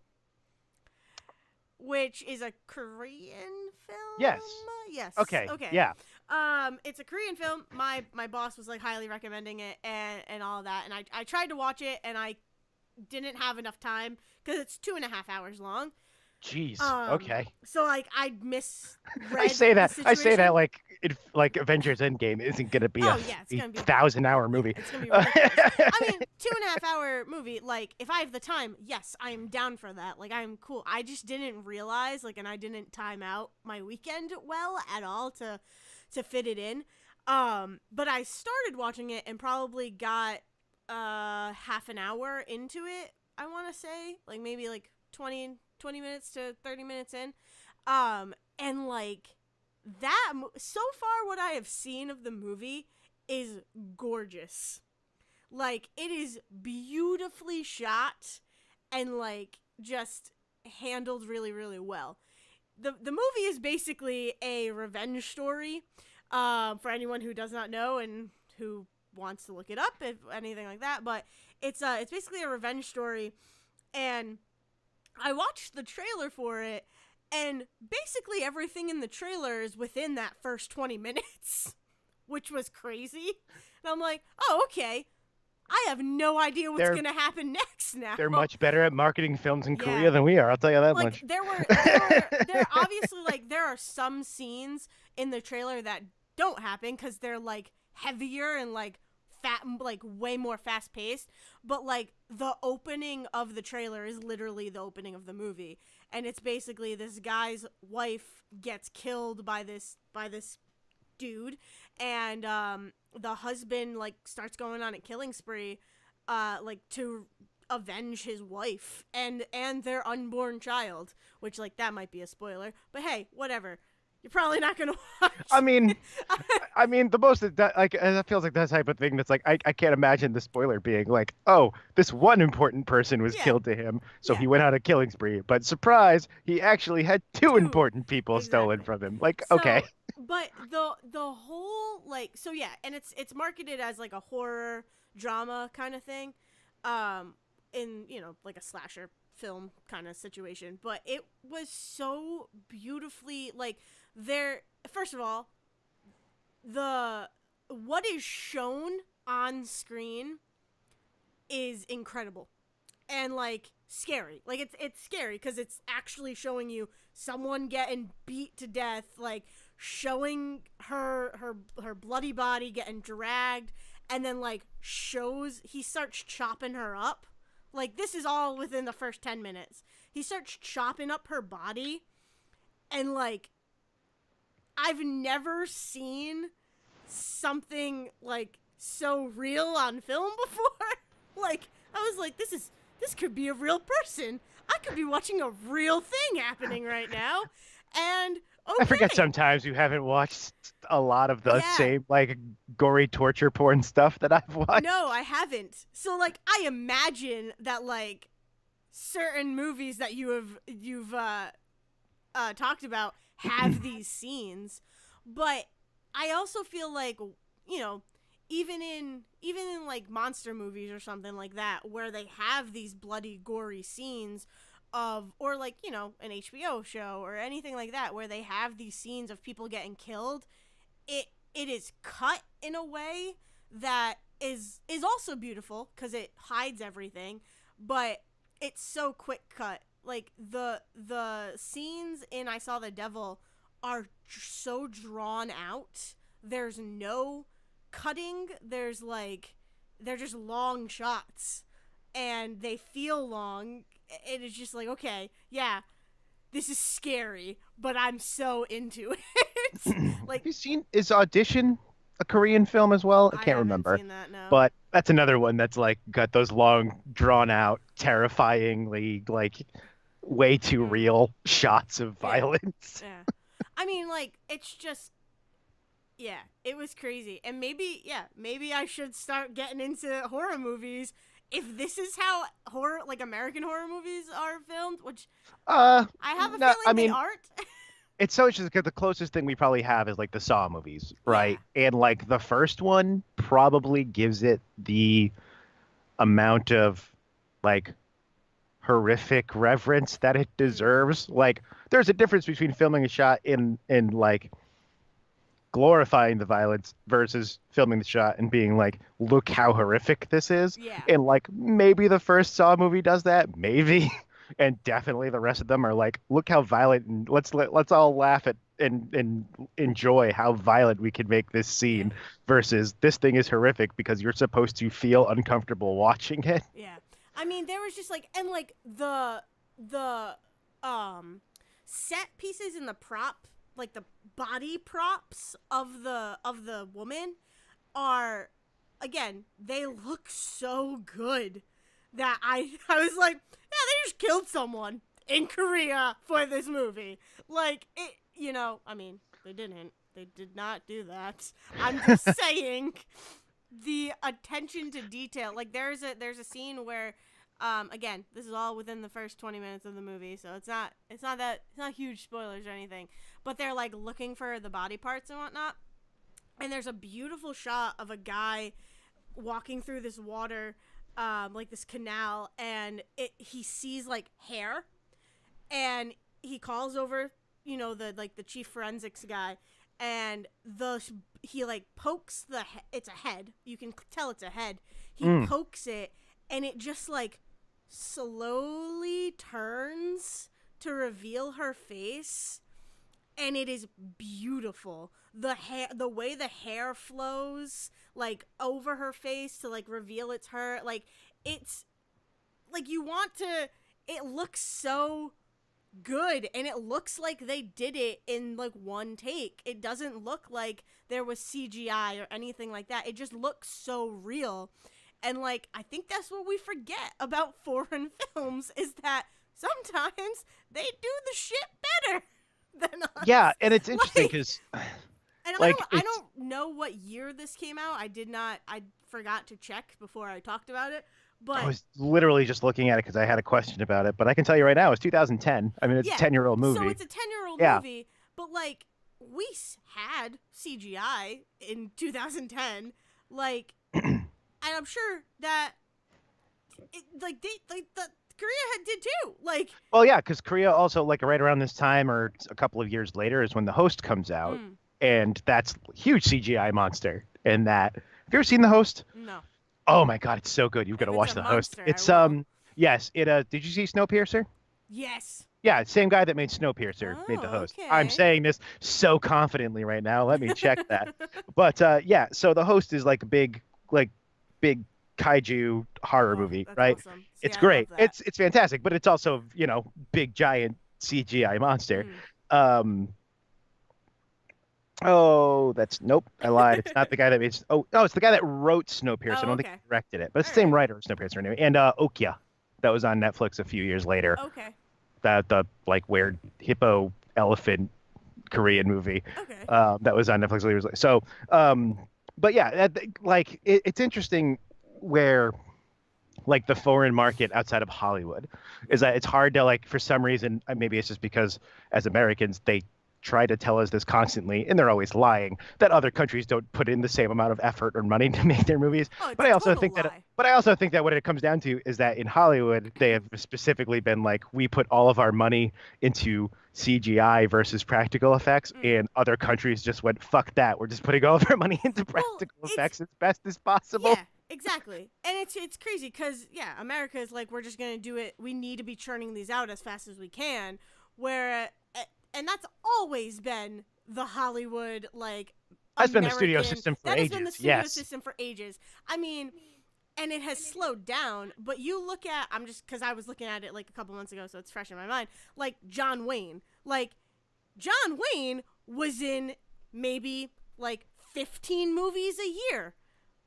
which is a Korean film. Yes. Okay. Yeah. It's a Korean film. My boss was like highly recommending it and all that, and I tried to watch it and I didn't have enough time because it's 2.5 hours long. Jeez. Okay. So like I misread. I say that situation. like Avengers Endgame isn't gonna be it's gonna be 1,000-hour movie. It's gonna be ridiculous. I mean, 2.5 hour movie. Like, if I have the time, yes, I'm down for that. Like, I'm cool. I just didn't realize, like, and I didn't time out my weekend well at all to fit it in. But I started watching it and probably got half an hour into it. I want to say, like maybe like 20 minutes to 30 minutes in. And like so far what I have seen of the movie is gorgeous. Like it is beautifully shot and like just handled really really well. The movie is basically a revenge story, for anyone who does not know and who wants to look it up, if anything like that. But it's basically a revenge story, and I watched the trailer for it, and basically everything in the trailer is within that first 20 minutes, which was crazy. And I'm like, oh, okay. I have no idea what's going to happen next now. They're much better at marketing films in Yeah. Korea than we are. I'll tell you that Like, much. there obviously, like, there are some scenes in the trailer that don't happen because they're, like, heavier and, like, like, way more fast-paced. But, like, the opening of the trailer is literally the opening of the movie. And it's basically this guy's wife gets killed by this dude, and the husband like starts going on a killing spree, like to avenge his wife and their unborn child, which like that might be a spoiler, but hey, whatever. You're probably not gonna watch. I mean, the most that like that feels like that type of thing that's like I can't imagine the spoiler being like, oh, this one important person was killed to him, so he went on a killing spree. But surprise, he actually had two important people stolen from him. Like, so, okay. But the whole like so yeah, and it's marketed as like a horror drama kind of thing, in like a slasher film kind of situation. But it was so beautifully like first of all, what is shown on screen is incredible and like scary. Like it's scary because it's actually showing you someone getting beat to death, like showing her bloody body getting dragged, and then like he starts chopping her up. Like this is all within the first 10 minutes. He starts chopping up her body, and like I've never seen something like so real on film before. Like I was like, this could be a real person. I could be watching a real thing happening right now. And okay. I forget sometimes you haven't watched a lot of the same like gory torture porn stuff that I've watched. No, I haven't. So like I imagine that like certain movies that you've talked about have these scenes, but I also feel like even in like monster movies or something like that, where they have these bloody gory scenes or like an HBO show or anything like that, where they have these scenes of people getting killed, it is cut in a way that is also beautiful because it hides everything, but it's so quick cut. Like the scenes in I Saw the Devil are so drawn out. There's no cutting. They're just long shots, and they feel long. It is just like, okay, yeah, this is scary, but I'm so into it. Like, have you seen Audition a Korean film as well? I can't remember. Seen that, no. But that's another one that's like got those long, drawn out, terrifyingly like way too real shots of violence. Yeah. I mean, like, it's just, yeah, it was crazy. And maybe I should start getting into horror movies if this is how American horror movies are filmed, which I have a feeling they aren't. It's so just because the closest thing we probably have is like the Saw movies, right? Yeah. And like the first one probably gives it the amount of like horrific reverence that it deserves. Like there's a difference between filming a shot in like glorifying the violence versus filming the shot and being like, look how horrific this is. Yeah. And like maybe the first Saw movie does that, maybe. And definitely the rest of them are like, look how violent, and let's all laugh at and enjoy how violent we can make this scene versus this thing is horrific because you're supposed to feel uncomfortable watching it. Yeah. I mean, there was just like, and like the set pieces and the prop, like the body props of the woman are, again, they look so good. that I was like, yeah, they just killed someone in Korea for this movie. Like it, I mean, they didn't. They did not do that. I'm just saying the attention to detail. Like there's a scene where again, this is all within the first 20 minutes of the movie, so it's not huge spoilers or anything. But they're like looking for the body parts and whatnot. And there's a beautiful shot of a guy walking through this water, like this canal, and he sees like hair, and he calls over, the chief forensics guy, and he like pokes it's a head. You can tell it's a head. He pokes it, and it just like slowly turns to reveal her face, and it is beautiful. The way the hair flows like over her face to like reveal it's her, like it's like it looks so good, and it looks like they did it in like one take. It doesn't look like there was CGI or anything like that. It just looks so real. And like I think that's what we forget about foreign films, is that sometimes they do the shit better than us. Yeah, and it's interesting Like, because, and like, I don't know what year this came out. I forgot to check before I talked about it. I But was literally just looking at it because I had a question about it. But I can tell you right now, it's 2010. I mean, it's a yeah, 10-year-old so movie. it's a 10-year-old Yeah. movie, but like we had CGI in 2010, like, and I'm sure that like the Korea did too. Like, Well, yeah, because Korea also, like, right around this time or a couple of years later is when The Host comes out, mm, and that's a huge CGI monster. And that, have you ever seen The Host? no, Oh my God, it's so good. You've got if to it's watch a The Host. monster, I It's will. yes, it did you see Snowpiercer? Yes. Yeah, same guy that made Snowpiercer made The Oh, Host. I'm okay. saying this so confidently right now. Let me check that. But yeah, so The Host is like a big kaiju horror Oh, movie, that's right? awesome. See, It's I love great. that. It's fantastic, but it's also, big giant CGI monster. Mm. Um Oh, that's nope. I lied. It's not the guy that made. Oh, no, it's the guy that wrote Snowpiercer. I Oh, don't think okay. he directed it, but it's All the same right. writer of Snowpiercer anyway. And Okja, that was on Netflix a few years later. Okay. That the like weird hippo elephant Korean movie Okay. that was on Netflix years later. So, but yeah, like it's interesting where like the foreign market outside of Hollywood is that it's hard to like for some reason maybe it's just because as Americans they try to tell us this constantly and they're always lying that other countries don't put in the same amount of effort or money to make their movies. Oh, it's But a I also total think that lie. what it comes down to is that in Hollywood they have specifically been like we put all of our money into CGI versus practical effects Mm. and other countries just went fuck that, we're just putting all of our money into Well, practical effects as best as possible. yeah, exactly. And it's crazy because yeah, America is like we're just gonna do it. We need to be churning these out as fast as we can. Where and that's always been the Hollywood like That's been the studio American. system for That has been the ages. studio Yes. system for ages. I mean, and it has slowed down. But you look at I'm just because I was looking at it like a couple months ago, so it's fresh in my mind. Like John Wayne, like John Wayne was in maybe like 15 movies a year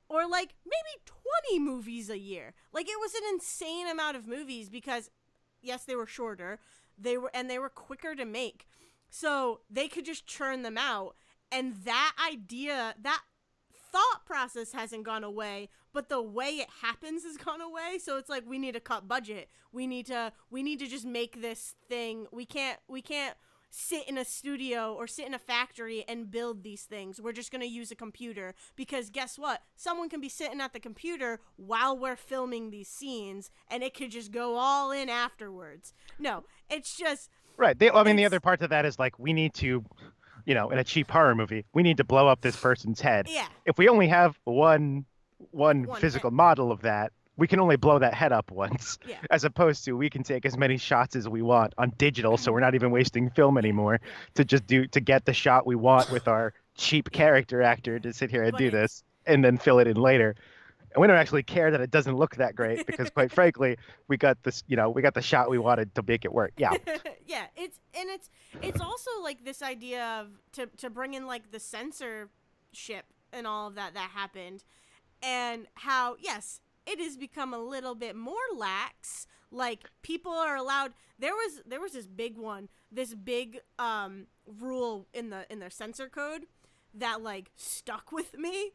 or like maybe 20 movies a year. Like it was an insane amount of movies because yes, they were shorter. They were quicker to make. So they could just churn them out and that idea, that thought process hasn't gone away, but the way it happens has gone away. So it's like we need to cut budget. We need to just make this thing. We can't sit in a studio or sit in a factory and build these things. We're just going to use a computer because guess what? Someone can be sitting at the computer while we're filming these scenes and it could just go all in afterwards. No, it's just Right. I mean, the it's other part of that is like we need to, in a cheap horror movie, we need to blow up this person's head. yeah, If we only have one one hit. physical model of that, we can only blow that head up once, Yeah. as opposed to we can take as many shots as we want on digital, so we're not even wasting film anymore Yeah. to get the shot we want with our cheap character actor to sit here and But do this and then fill it in later. And we don't actually care that it doesn't look that great because, quite frankly, we got the shot we wanted to make it work. Yeah. Yeah, it's also like this idea of to bring in like the censorship and all of that happened and how yes, it has become a little bit more lax. Like people are allowed. There was this big one, this big rule in their censor code that like stuck with me,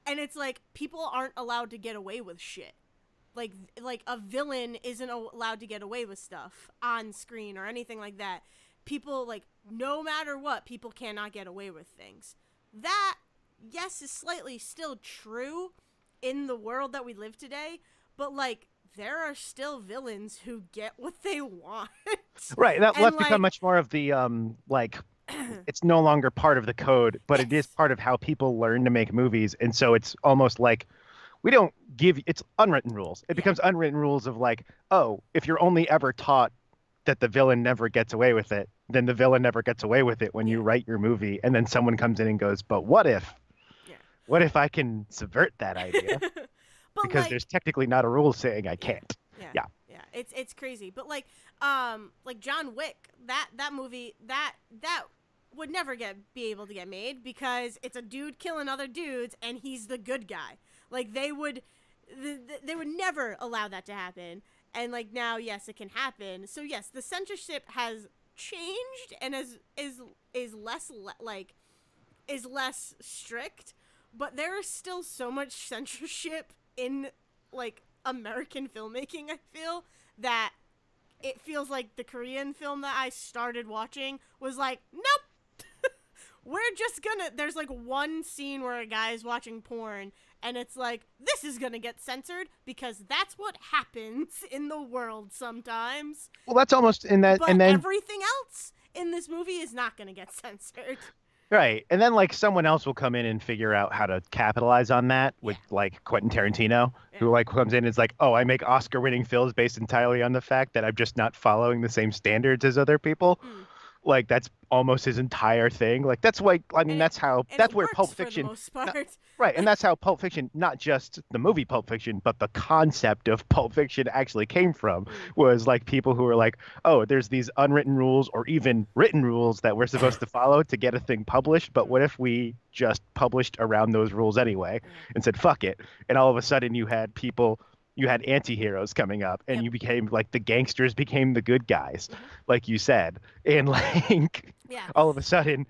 and it's like people aren't allowed to get away with shit. Like a villain isn't allowed to get away with stuff on screen or anything like that. People like no matter what, people cannot get away with things. That yes is slightly still true in the world that we live today, but like there are still villains who get what they want. Right. That's And become like much more of the like it's no longer part of the code, but it is yes. part of how people learn to make movies. And so it's almost like we don't give it's unwritten rules. It Yeah. becomes unwritten rules of like, oh, if you're only ever taught that the villain never gets away with it, then the villain never gets away with it when you Yeah. write your movie. And then someone comes in and goes, but what if? Yeah. What if I can subvert that idea? But Because like there's technically not a rule saying I can't. yeah. Yeah. Yeah. It's crazy. But like John Wick, that movie that would never be able to get made because it's a dude killing other dudes and he's the good guy. Like they would never allow that to happen. And like now, yes, it can happen. So yes, the censorship has changed and is less like is less strict, but there is still so much censorship in like American filmmaking. I feel that it feels like the Korean film that I started watching was like, nope, we're just gonna. There's like one scene where a guy's watching porn, and it's like, this is gonna get censored because that's what happens in the world sometimes. Well, that's almost in that, But and then everything else in this movie is not gonna get censored. right, and then like someone else will come in and figure out how to capitalize on that with Yeah. like Quentin Tarantino, Yeah. who like comes in and is like, oh, I make Oscar-winning films based entirely on the fact that I'm just not following the same standards as other people. Mm. Like that's almost his entire thing. Like that's why I mean And it and that's it where works Pulp for the Fiction most part. right, and that's how Pulp Fiction, not just the movie Pulp Fiction, but the concept of Pulp Fiction actually came from, was like people who were like, oh, there's these unwritten rules or even written rules that we're supposed to follow to get a thing published, but what if we just published around those rules anyway and said, fuck it, and all of a sudden you had anti-heroes coming up and Yep. you became like the gangsters became the good guys, Mhm. like you said, and like Yeah, all of a sudden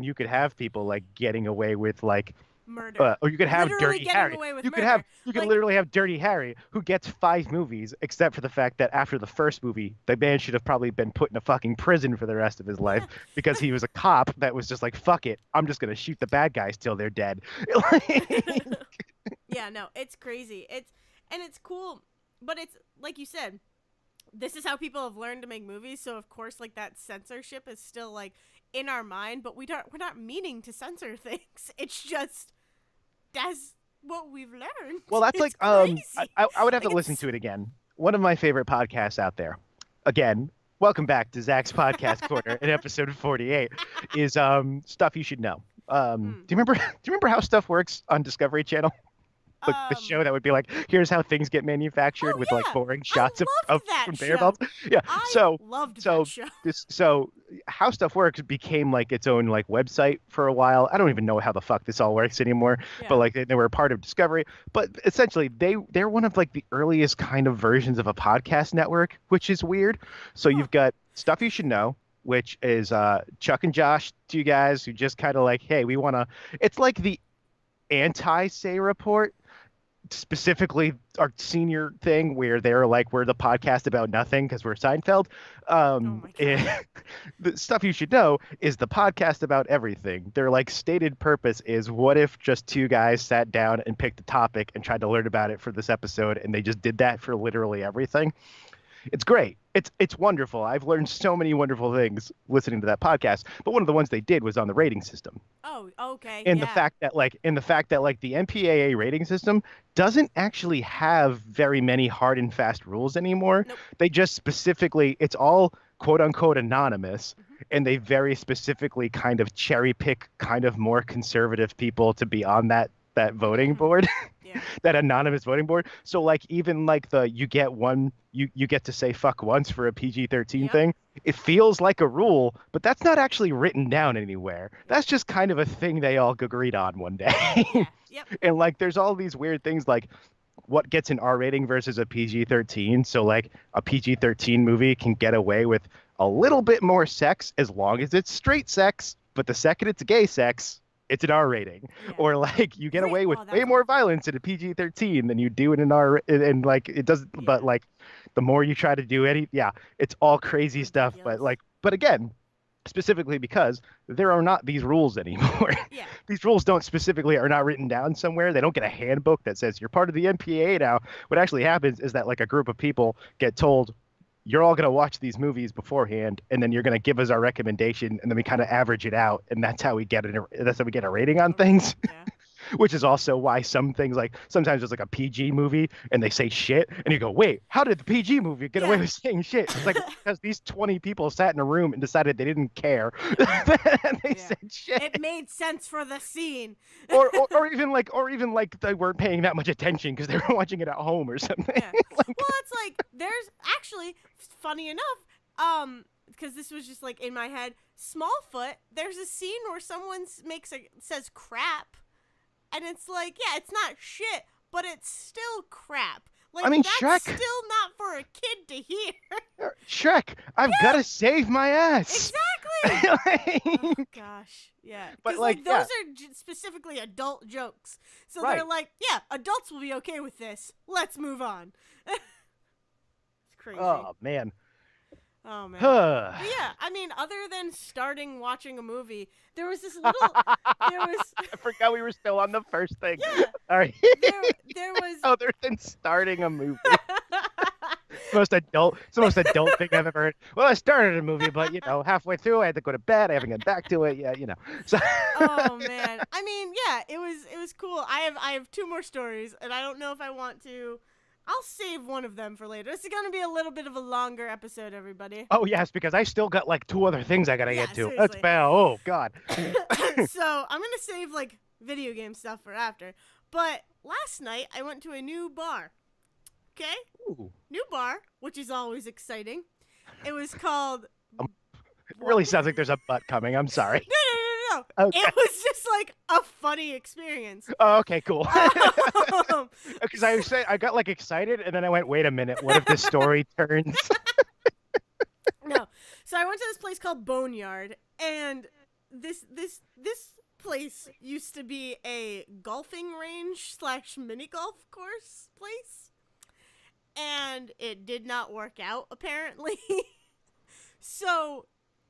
you could have people like getting away with like murder. or you could have Literally Dirty getting Harry. away with You could murder. Like, literally have Dirty Harry, who gets 5 movies, except for the fact that after the first movie, the man should have probably been put in a fucking prison for the rest of his life because he was a cop that was just like, fuck it, I'm just gonna shoot the bad guys till they're dead. yeah, no, it's crazy. It's cool, but it's like you said, this is how people have learned to make movies. So of course, like that censorship is still like in our mind, but we're not meaning to censor things. It's just that's what we've learned. Well, that's It's like crazy. I would have Like to listen it's to it again. One of my favorite podcasts out there. Again, welcome back to Zach's podcast corner in episode 48 is stuff you should know. Do you remember how stuff works on Discovery Channel? The show that would be like, here's how things get manufactured oh with like yeah, boring I shots of loved that conveyor show. belts. Yeah. I So loved so that show. so how stuff works became like its own like website for a while. I don't even know how the fuck this all works anymore, Yeah. but like they were a part of Discovery. But essentially they're one of like the earliest kind of versions of a podcast network, which is weird. So Huh. you've got Stuff You Should Know, which is Chuck and Josh, two guys who just kind of like, hey, we want to. It's like the anti-Say Report, specifically our senior thing where they're like, we're the podcast about nothing because we're Seinfeld. Oh my God. The Stuff You Should Know is the podcast about everything. Their like stated purpose is, what if just two guys sat down and picked a topic and tried to learn about it for this episode, and they just did that for literally everything. It's great. It's wonderful. I've learned so many wonderful things listening to that podcast. But one of the ones they did was on the rating system. Oh, okay. And yeah. the fact that the MPAA rating system doesn't actually have very many hard and fast rules anymore. Nope. They just specifically, it's all quote unquote anonymous, and they very specifically kind of cherry pick kind of more conservative people to be on that voting board. Yeah. That anonymous voting board. So like even like you get to say fuck once for a PG-13 Yep. thing. It feels like a rule, but that's not actually written down anywhere. That's just kind of a thing they all agreed on one day. Yeah. Yep. And like there's all these weird things like what gets an R rating versus a PG-13. So like a PG-13 movie can get away with a little bit more sex as long as it's straight sex, but the second it's gay sex, it's an R rating. Yeah. Or like you get away with Oh, way more violence in a PG-13 than you do in an R, and like it doesn't. Yeah. But like the more you try to do it's all crazy stuff. But like, but again, specifically because there are not these rules anymore. Yeah. These rules don't specifically are not written down somewhere. They don't get a handbook that says you're part of the MPAA now. What actually happens is that like a group of people get told you're all going to watch these movies beforehand, and then you're going to give us our recommendation, and then we kind of average it out, and that's how we get a rating on things. Yeah. Which is also why some things, like sometimes it's like a PG movie and they say shit and you go, wait, how did the PG movie get away with saying shit? It's like because these 20 people sat in a room and decided they didn't care. And they said shit. It made sense for the scene. or even like they weren't paying that much attention because they were watching it at home or something. Yeah. Well, it's like there's actually, funny enough, because this was just like in my head, Smallfoot, there's a scene where someone says crap. And it's like, yeah, it's not shit, but it's still crap. Like, I mean, that's Shrek. still not for a kid to hear. Shrek, I've got to save my ass. Exactly. Oh, gosh. Yeah. But like those are specifically adult jokes. So they're like, yeah, adults will be okay with this. Let's move on. It's crazy. Oh, man. Oh, man. But yeah, I mean, other than starting watching a movie, there was this little, I forgot we were still on the first thing. Yeah. All right. there was. Other than starting a movie. It's the most adult thing I've ever heard. Well, I started a movie, but, halfway through, I had to go to bed. I haven't got back to it. Yeah, So. Oh, man. I mean, yeah, it was cool. I have two more stories, and I don't know if I want to. I'll save one of them for later. This is going to be a little bit of a longer episode, everybody. Oh, yes, because I still got like two other things I got to get to. Seriously. That's bad. Oh, God. So I'm going to save like video game stuff for after. But last night, I went to a new bar. Okay? Ooh. New bar, which is always exciting. It was called... It really sounds like there's a butt coming. I'm sorry. No. Okay. It was just like a funny experience. Oh, okay, cool. Because I got like excited, and then I went, wait a minute, what if this story turns? No. So I went to this place called Boneyard, and this place used to be a golfing range / mini golf course place, and it did not work out apparently. So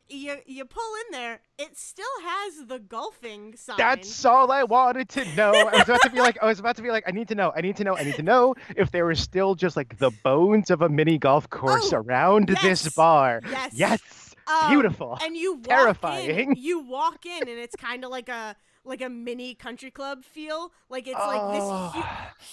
you pull in there, it still has the golfing sign. That's all I wanted to know. I was about to be like, I need to know if there was still just like the bones of a mini golf course around this bar. Yes. Beautiful. And you terrifying. You walk in and it's kind of like a mini country club feel. Like it's like this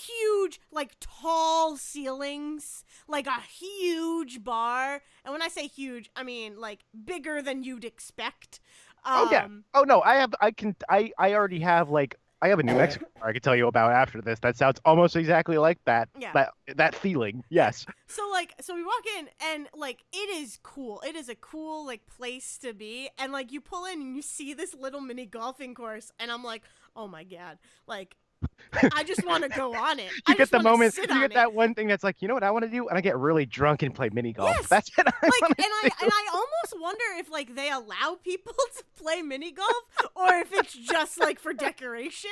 huge, like tall ceilings, like a huge bar. And when I say huge, I mean like bigger than you'd expect. Yeah. Oh no, I already have like I have a New Mexico bar I could tell you about after this. That sounds almost exactly like that. Yeah. That feeling. Yes. So we walk in and like it is cool. It is a cool like place to be. And like you pull in and you see this little mini golfing course and I'm like, "Oh my God." Like I just want to go on it. You get the moment. You get that one thing that's like, you know what I want to do, and I get really drunk and play mini golf. Yes. That's what I want to do. And I almost wonder if like they allow people to play mini golf or if it's just like for decoration.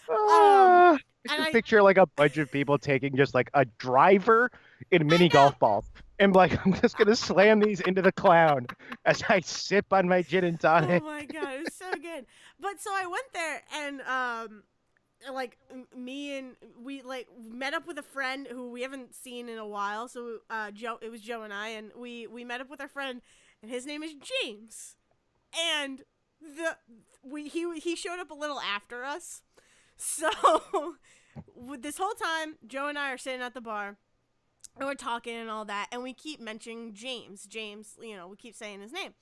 I just picture like a bunch of people taking just like a driver in mini golf balls. And like, I'm just gonna slam these into the clown as I sip on my gin and tonic. Oh my God, it was so good. But so I went there and like me and we like met up with a friend who we haven't seen in a while. So it was Joe and I, and we met up with our friend, and his name is James, and he showed up a little after us. So with this whole time, Joe and I are sitting at the bar, and we're talking and all that, and we keep mentioning James, we keep saying his name.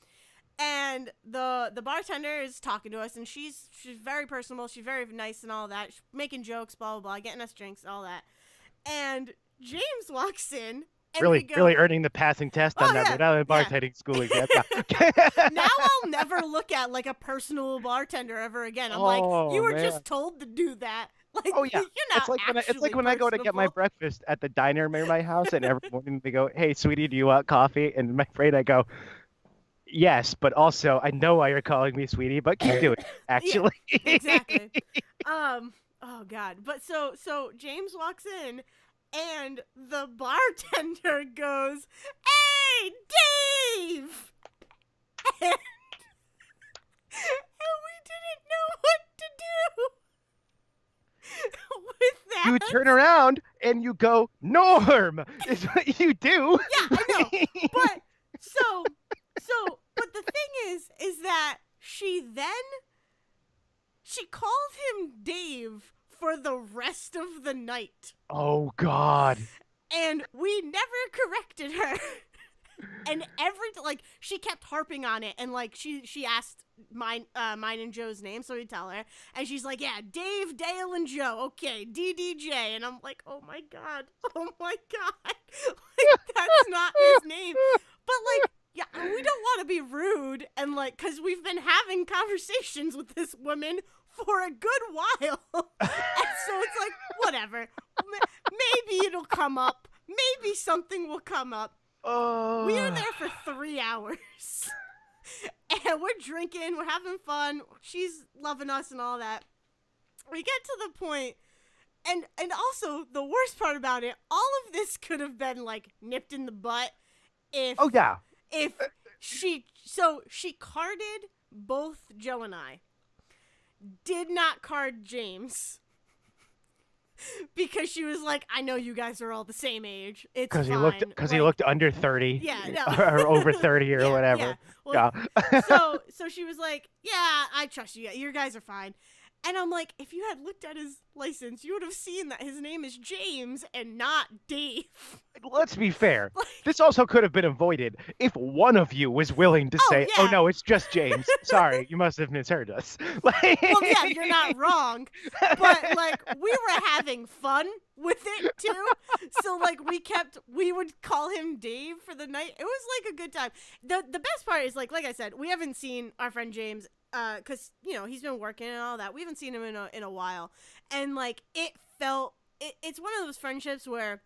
And the bartender is talking to us, and she's very personable. She's very nice and all that. She's making jokes, blah, blah, blah, getting us drinks and all that. And James walks in, and we Really, go, really earning the passing test on oh that yeah, Rhode Island yeah. bartending school exam. Now I'll never look at like a personal bartender ever again. I'm like, you Oh were man. just told to do that. Like Oh yeah. you're It's not like actually when I go to get my personable. breakfast at the diner near my house, and every morning they go, "Hey, sweetie, do you want coffee?" And in my brain I go, "Yes," but also I know why you're calling me sweetie, but keep doing it, Yeah, actually. exactly. Oh god. But so James walks in and the bartender goes, "Hey, Dave!" And, and we didn't know what to do with You that. turn around and you go, "Norm," is what you do. Yeah, I know. But but the thing is that she called him Dave for the rest of the night. Oh God. And we never corrected her. And she kept harping on it, and like she asked mine and Joe's name, so we tell her, and she's like, yeah, Dave, Dale, and Joe, okay, DDJ, and I'm like, oh my god, like that's not his name, but like, yeah, we don't want to be rude, and like, cause we've been having conversations with this woman for a good while, and so it's like, whatever, maybe it'll come up, maybe something will come up. We are there for 3 hours. And we're drinking, we're having fun. She's loving us and all that. We get to the point, and also the worst part about it, all of this could have been like nipped in the butt if Oh yeah. if she carded both Joe and I. Did not card James. Because she was like, I know you guys are all the same age. It's fine. He looked under 30. Yeah, no. Or over 30 or whatever. Yeah. Well, Yeah. so she was like, yeah, I trust you. You guys are fine. And I'm like, if you had looked at his license, you would have seen that his name is James and not Dave. Let's be fair. This also could have been avoided if one of you was willing to say, yeah. "Oh no, it's just James. Sorry, you must have misheard us." Well, yeah, you're not wrong. But like we were having fun with it too. So like we would call him Dave for the night. It was like a good time. The best part is like I said, we haven't seen our friend James because he's been working and all that. We haven't seen him in a while, and like it's one of those friendships where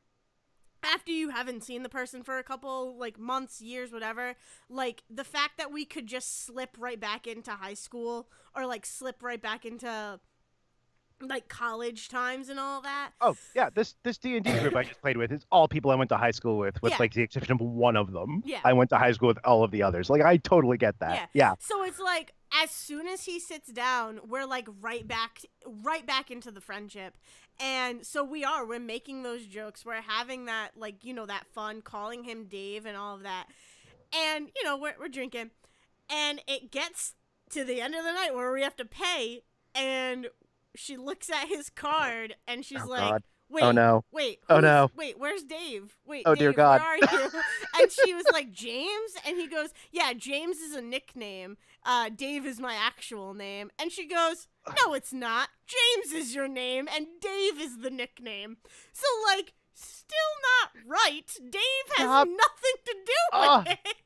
after you haven't seen the person for a couple like months, years, whatever, like the fact that we could just slip right back into high school or like slip right back into like college times and all that. Oh yeah, this D&D group I just played with is all people I went to high school with Yeah. like the exception of one of them. Yeah. I went to high school with all of the others. Like I totally get that. Yeah. So it's like as soon as he sits down, we're like right back into the friendship. And so we're making those jokes. We're having that like, that fun, calling him Dave and all of that. And, we're drinking. And it gets to the end of the night where we have to pay, and she looks at his card and she's like, God. wait, Oh no. Wait, Oh no. Wait, where's Dave? Wait, Oh Dave, dear God. where are you? And she was like, James? And he goes, yeah, James is a nickname. Dave is my actual name. And she goes, no, it's not. James is your name and Dave is the nickname. So like, still not right. Dave has nothing to do with it.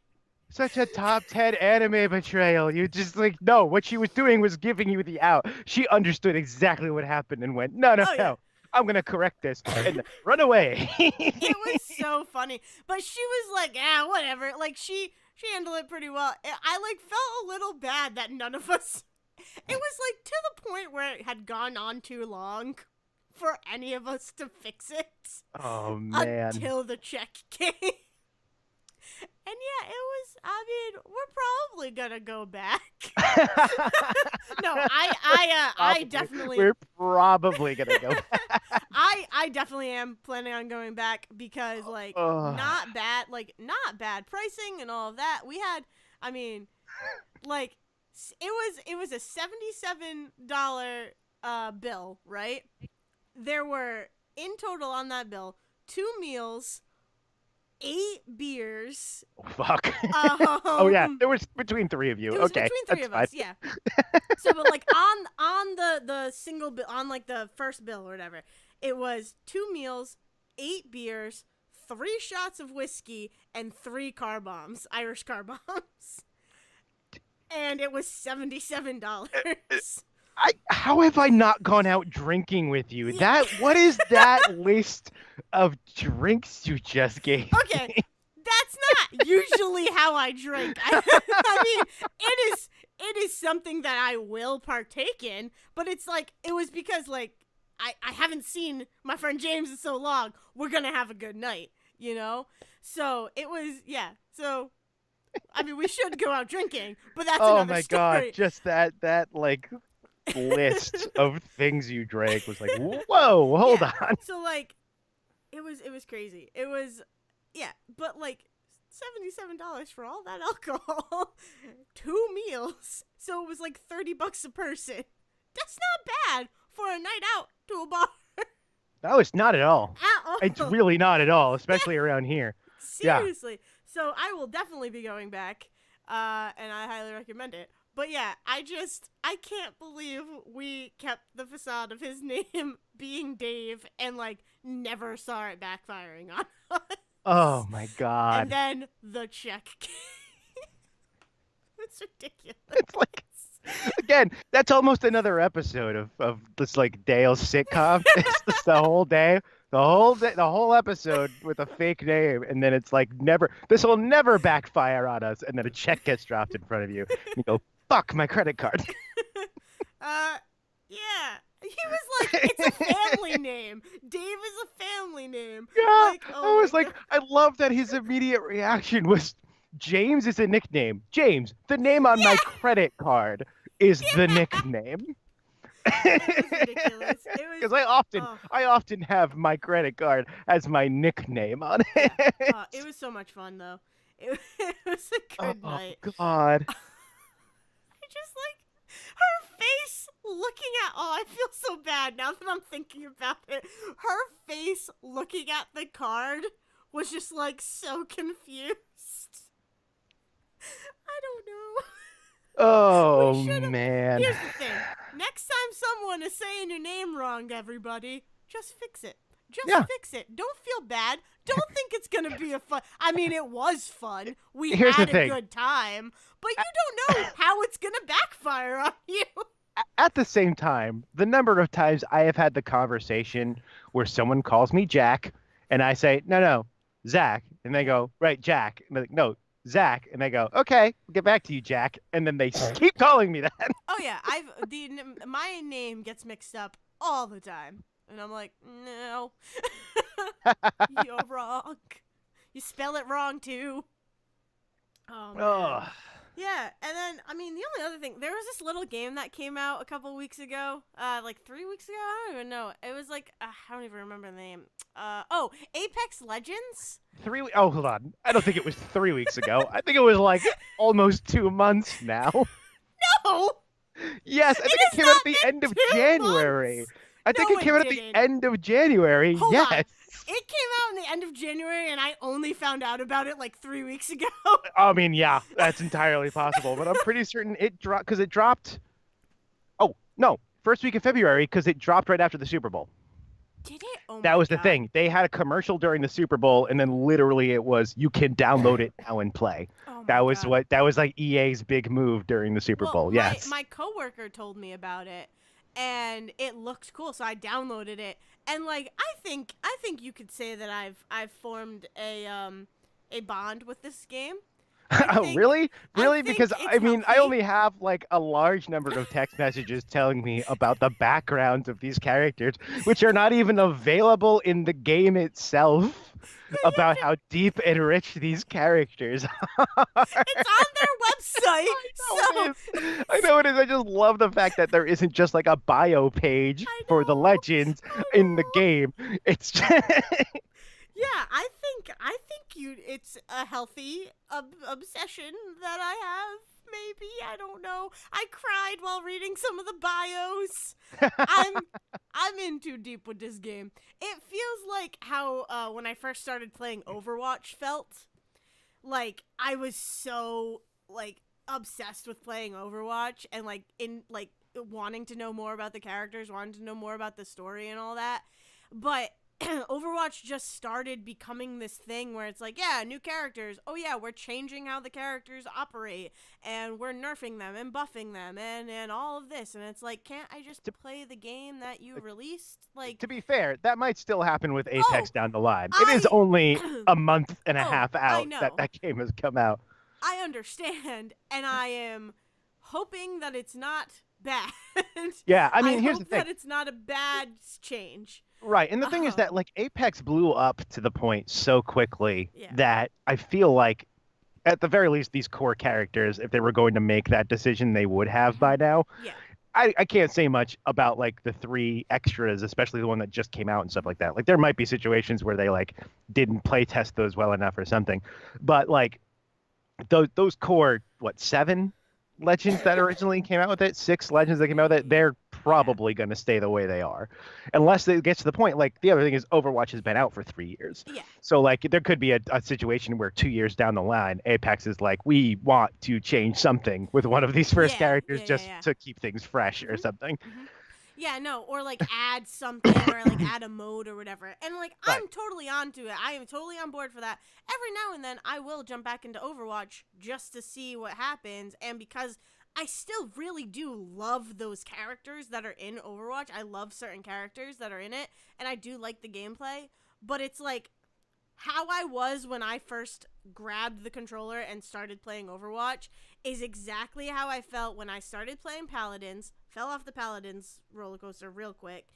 Such a top 10 anime betrayal. You just like, no, what she was doing was giving you the out. She understood exactly what happened and went, no, no. I'm going to correct this and run away. It was so funny. But she was like, whatever. Like she handled it pretty well. I like felt a little bad that none of us, it was like to the point where it had gone on too long for any of us to fix it. Oh man. Until the check came. And yeah, it was, I mean, we're probably gonna go back. No, I definitely. We're probably gonna go back. I definitely am planning on going back because, like, not bad pricing and all of that. We had, I mean, like, it was a $77 bill, right? There were, in total on that bill, 2 meals, 8 beers. Oh, fuck. Oh yeah, there was between 3 of you. It was okay, between 3 of us, yeah. So, but like on the single bill, on like the first bill or whatever, it was 2 meals, 8 beers, 3 shots of whiskey and 3 car bombs, Irish car bombs. And it was $77. How have I not gone out drinking with you? Yeah. What is that list of drinks you just gave Okay, me? that's not usually how I drink. I mean, it is something that I will partake in, but it's like, it was because, like, I haven't seen my friend James in so long. We're gonna have a good night, you know? So it was, yeah. So, I mean, we should go out drinking, but that's Oh another my God, story. just that like list of things you drank was like, whoa, hold Yeah. on. So, like, it was crazy. It was, yeah, but like $77 for all that alcohol, 2 meals. So it was like $30 a person. That's not bad for a night out to a bar. No, it's not at all. At all. It's really not at all, especially around here. Yeah. Seriously. So I will definitely be going back, and I highly recommend it. But yeah, I can't believe we kept the facade of his name being Dave and, like, never saw it backfiring on us. Oh my God. And then the check came. It's ridiculous. It's like, again, that's almost another episode of this like Dale sitcom. It's just the whole day, the whole episode with a fake name, and then it's like this will never backfire on us, and then a check gets dropped in front of you. And you go, fuck my credit card. Yeah. He was like, it's a family name. Dave is a family name. Yeah, Like, oh I was my like, I love that his immediate reaction was James is a nickname. James, the name on my credit card is the nickname. It was ridiculous. It was, Because oh, I often have my credit card as my nickname on it. yeah. It was so much fun, though. It was a good Oh night. God. I just, like, her face looking at, oh, I feel so bad now that I'm thinking about it. Her face looking at the card was just, like, so confused. I don't know. Oh We should've- man. Here's the thing. Next time someone is saying your name wrong, everybody, just fix it. Just Yeah. fix it. Don't feel bad. Don't think it's going to be a fun. I mean, it was fun. We Here's had the a thing. good time. But you don't know how it's going to backfire on you. At the same time, the number of times I have had the conversation where someone calls me Jack and I say, no, Zach. And they go, right, Jack. And they're like, no, Zach. And they go, okay, we'll get back to you, Jack. And then they keep calling me that. Oh, yeah. My name gets mixed up all the time. And I'm like, no. You're wrong. You spell it wrong, too. Oh, man. Ugh. Yeah, and then, I mean, the only other thing, there was this little game that came out a couple weeks ago, like 3 weeks ago, I don't even know. It was like, I don't even remember the name. Apex Legends? Oh, hold on. I don't think it was 3 weeks ago. I think it was like almost 2 months now. No! Yes, I think it has came out at not the been end of 2 January. months. I think No, it came it out at the didn't. end of January. Hold Yes. on. It came out in the end of January, and I only found out about it like 3 weeks ago. I mean, yeah, that's entirely possible, but I'm pretty certain it dropped because it dropped. Oh, no, first week of February because it dropped right after the Super Bowl. Did it? Oh That my was the God. thing. They had a commercial during the Super Bowl, and then literally it was you can download it now and play. Oh my That was God. that was like EA's big move during the Super Well, Bowl. Yes. my coworker told me about it, and it looked cool, so I downloaded it. And like, I think you could say that I've formed a bond with this game. I Oh, think- really? I Really? think Because I it's mean, I healthy. only have like a large number of text messages telling me about the backgrounds of these characters, which are not even available in the game itself, about how deep and rich these characters are. It's on their website. I know it is. I just love the fact that there isn't just like a bio page I for the know. legends I in the know. game. It's Yeah, I think it's a healthy obsession that I have. Maybe, I don't know. I cried while reading some of the bios. I'm in too deep with this game. It feels like how when I first started playing Overwatch felt. Like, I was so like obsessed with playing Overwatch and like in like wanting to know more about the characters, wanting to know more about the story and all that. But Overwatch just started becoming this thing where it's like, yeah, new characters. Oh yeah, we're changing how the characters operate, and we're nerfing them and buffing them, and all of this. And it's like, can't I just To, play the game that you released? Like, to be fair, that might still happen with oh, Apex down the line. It is I, only a month and a oh, half I out that know, that game has come out. I understand, and I am hoping that it's not bad. Yeah, I I mean, here's the hope thing. that it's not a bad change. Right. And the thing is that Um, like Apex blew up to the point so quickly yeah, that I feel like at the very least these core characters, if they were going to make that decision, they would have hmm by now. yeah, I can't say much about like the three extras, especially the one that just came out and stuff hmm like that. Like there might be situations where they like didn't play test those well enough or something. But like those core what seven legends that originally came out with it, six legends that came out with it, they're yeah, probably going to stay the way they are, unless it gets to the point. Like the other thing is, Overwatch has been out for 3 years, yeah. so like there could be a situation where 2 years down the line, Apex is like, we want to change something with one of these first Yeah, characters yeah, yeah, just yeah. to keep things fresh or Mhm, something. mhm. Yeah, no, or like add something or like add a mode or whatever. And like Right. I'm totally onto it. I am totally on board for that. Every now and then I will jump back into Overwatch just to see what happens, and because I still really do love those characters that are in Overwatch. I love certain characters that are in it, and I do like the gameplay, but it's like how I was when I first grabbed the controller and started playing Overwatch is exactly how I felt when I started playing Paladins, fell off the Paladins roller coaster real quick,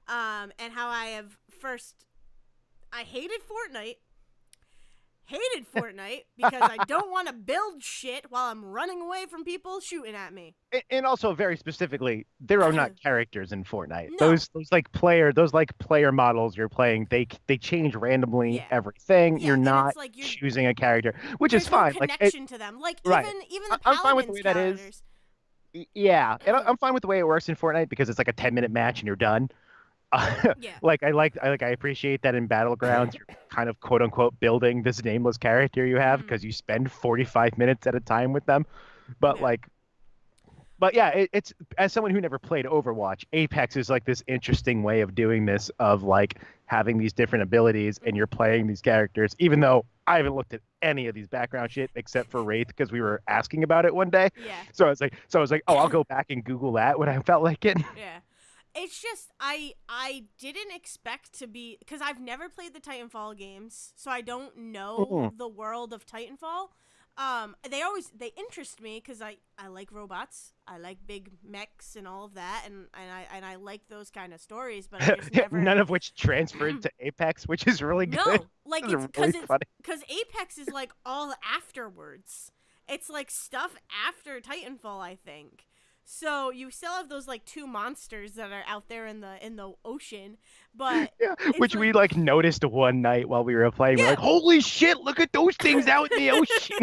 and how I have first. I hated Fortnite because I don't want to build shit while I'm running away from people shooting at me. And also very specifically, there are not characters in Fortnite. No, Those like player models you're playing, they change randomly yeah, everything. yeah, You're and not it's like choosing a character, which is there's no fine. Like it, connection to them. Like right. even the I'm fine with the Paladins way that is. characters. Yeah, and I'm fine with the way it works in Fortnite because it's like a 10-minute match and you're done. Yeah. I appreciate that in Battlegrounds you're kind of quote unquote building this nameless character you have Mm, because you spend 45 minutes at a time with them. But yeah. like but yeah, it's as someone who never played Overwatch, Apex is like this interesting way of doing this of like having these different abilities and hmm you're playing these characters, even though I haven't looked at any of these background shit except for Wraith because we were asking about it one day. Yeah. So I was like, oh, I'll go back and Google that when I felt like it. Yeah. It's just I didn't expect to be because I've never played the Titanfall games, so I don't know Mm. the world of Titanfall. They interest me because I like robots, I like big mechs and all of that, and I like those kind of stories, but I just never. None of which transferred to Apex, which is really good. No, like This is really it's funny. because Apex is like all afterwards. It's like stuff after Titanfall, I think. So you still have those like two monsters that are out there in the ocean, but Yeah, it's which like we like noticed one night while we were playing. We're yeah. like, holy shit, look at those things out in the ocean.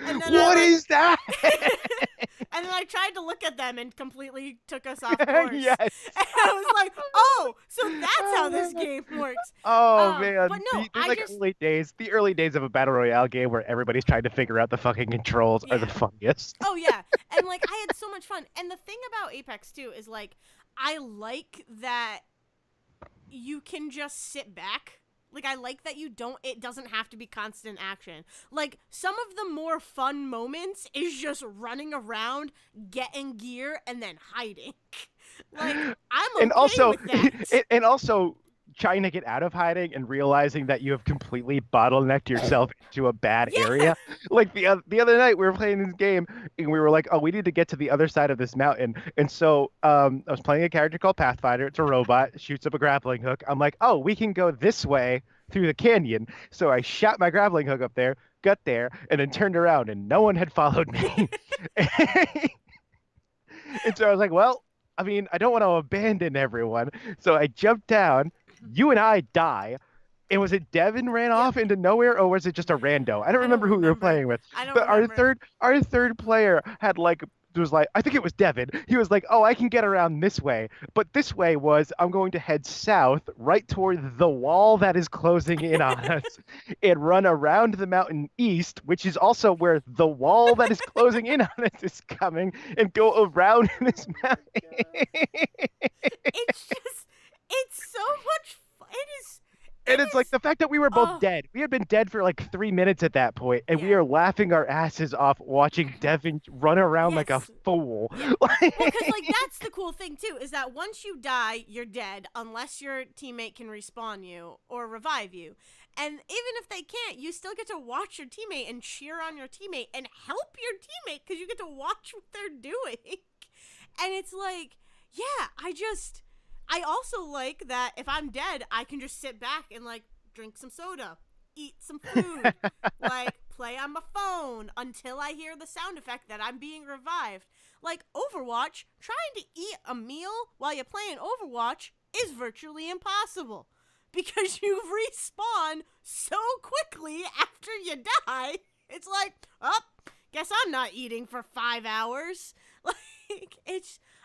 And then I What like is that? and then I tried to look at them and completely took us off course. Yes. And I was like, "Oh, so that's how Oh, this man. game works." Oh But man, no, the I like just early days of a battle royale game where everybody's trying to figure out the fucking controls are the yeah. funniest. Oh yeah. And like I had so much fun. And the thing about Apex too is like I like that you can just sit back. Like I like that it doesn't have to be constant action. Like some of the more fun moments is just running around, getting gear and then hiding. Like I'm And okay also with that. and also trying to get out of hiding and realizing that you have completely bottlenecked yourself into a bad Yeah. area. Like the other night we were playing this game and we were like, oh, we need to get to the other side of this mountain. And so I was playing a character called Pathfinder. It's a robot, shoots up a grappling hook. I'm like, oh, we can go this way through the canyon. So I shot my grappling hook up there, got there, and then turned around and no one had followed me. And so I was like, well, I mean, I don't want to abandon everyone. So I jumped down. You and I die. And was it Devin ran Yep. off into nowhere, or was it just a rando? I don't I don't remember who we were remember. playing with. I don't But remember. our third player had like was like, I think it was Devin. He was like, oh, I can get around this way. But this way was I'm going to head south right toward the wall that is closing in on us and run around the mountain east, which is also where the wall that is closing in on us is coming, and go around this mountain. It's just it's so much It is. It And it's like is. the fact that we were both Oh, dead. We had been dead for like 3 minutes at that point, and we yeah. are laughing our asses off watching Devin run around like a Yes. fool. Yeah. Well, because, like, Like, that's the cool thing, too, is that once you die, you're dead unless your teammate can respawn you or revive you. And even if they can't, you still get to watch your teammate and cheer on your teammate and help your teammate because you get to watch what they're doing. And it's like, yeah, I also like that if I'm dead, I can just sit back and, like, drink some soda, eat some food, like, play on my phone until I hear the sound effect that I'm being revived. Like, Overwatch, trying to eat a meal while you're playing Overwatch is virtually impossible because you respawn so quickly after you die. It's like, oh, guess I'm not eating for 5 hours. Like,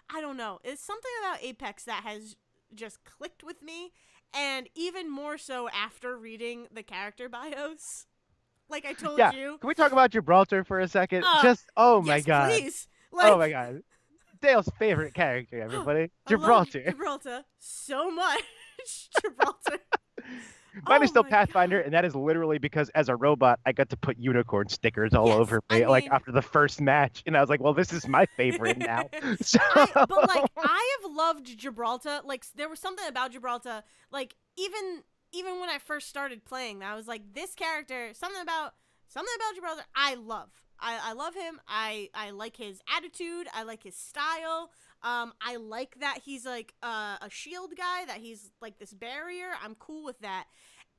I don't know. It's something about Apex that has just clicked with me, and even more so after reading the character bios. Like I told yeah. you. Can we talk about Gibraltar for a second? Uh, Just, oh my yes, God. please. Oh my Like, God. Dale's favorite character, everybody. I love Gibraltar. Gibraltar so much. Gibraltar. Mine is Oh still my Pathfinder, god. and that is literally because as a robot, I got to put unicorn stickers all Yes, over I me, like mean, after the first match, and I was like, "Well, this is my favorite now." So, but like I have loved Gibraltar. Like there was something about Gibraltar. Like even when I first started playing, I was like, this character, something about Gibraltar. I love. I love him. I like his attitude. I like his style. I like that he's like a shield guy. That he's like this barrier. I'm cool with that.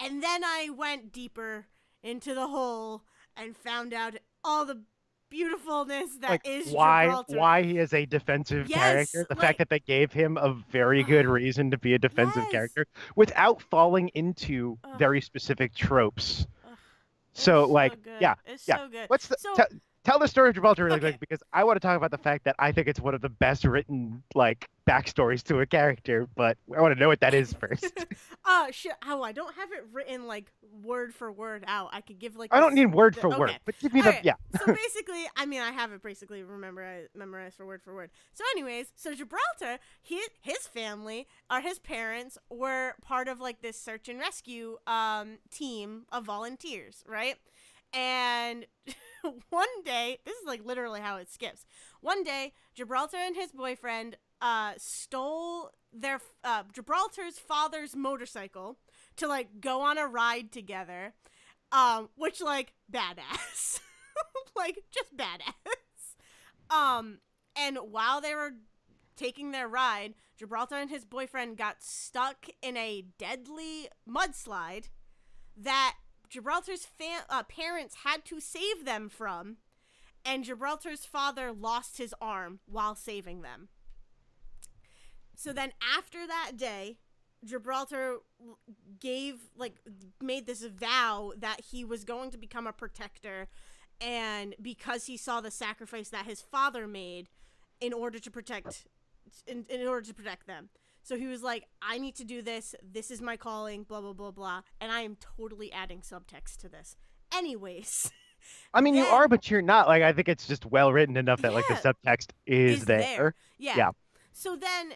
And then I went deeper into the hole and found out all the beautifulness that like, is Gibraltar. why he is a defensive Yes, character? The fact like that they gave him a very good reason to be a defensive yes. character without falling into Ugh, very specific tropes. ugh. It's So, so like, good. yeah, It's yeah. so good. What's the So tell the story of Gibraltar really okay. quick because I want to talk about the fact that I think it's one of the best written like backstories to a character, but I want to know what that is first. Shit. Oh, I don't have it written like word for word out. I could give like I don't this. need word for Okay. word, but give me All the right. yeah. So basically, I mean, I have it basically memorized for word. So, anyways, so Gibraltar, his family or his parents were part of like this search and rescue team of volunteers, right? And one day, this is like literally how it skips. One day, Gibraltar and his boyfriend stole their Gibraltar's father's motorcycle to like go on a ride together, which like badass, like just badass. Um, and while they were taking their ride, Gibraltar and his boyfriend got stuck in a deadly mudslide that Gibraltar's parents had to save them from, and Gibraltar's father lost his arm while saving them. So then after that day, Gibraltar made this vow that he was going to become a protector, and because he saw the sacrifice that his father made in order to protect in order to protect them. So he was like, I need to do this. This is my calling, blah, blah, blah, blah. And I am totally adding subtext to this. Anyways, I mean, you are, then, but you're not. Like, I think it's just well written enough that like the yeah, subtext is is there. there. Yeah. Yeah. So then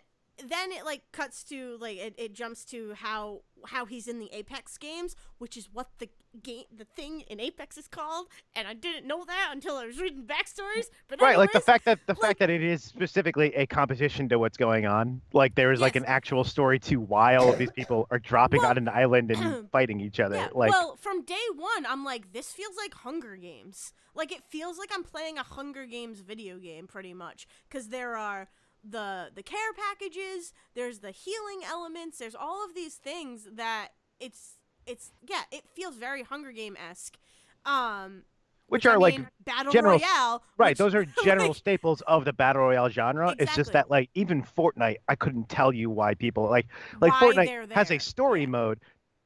it like cuts to like it jumps to how he's in the Apex games, which is what the thing in Apex is called, and I didn't know that until I was reading backstories. But Right, like anyways, the fact like that it is specifically a competition to what's going on. Like there is like yes, an actual story to why all of these people are dropping on well, an island and fighting each other. yeah, Like well, from day one, I'm like, this feels like Hunger Games. Like it feels like I'm playing a Hunger Games video game, pretty much, because there are the care packages, there's the healing elements, there's all of these things that it's yeah, it feels very Hunger Game esque. which Which I are like mean, battle general royale, right, which those are general like staples of the battle royale genre. It's just exactly that like even Fortnite, I couldn't tell you why people like why Fortnite they're has a there. story Yeah. mode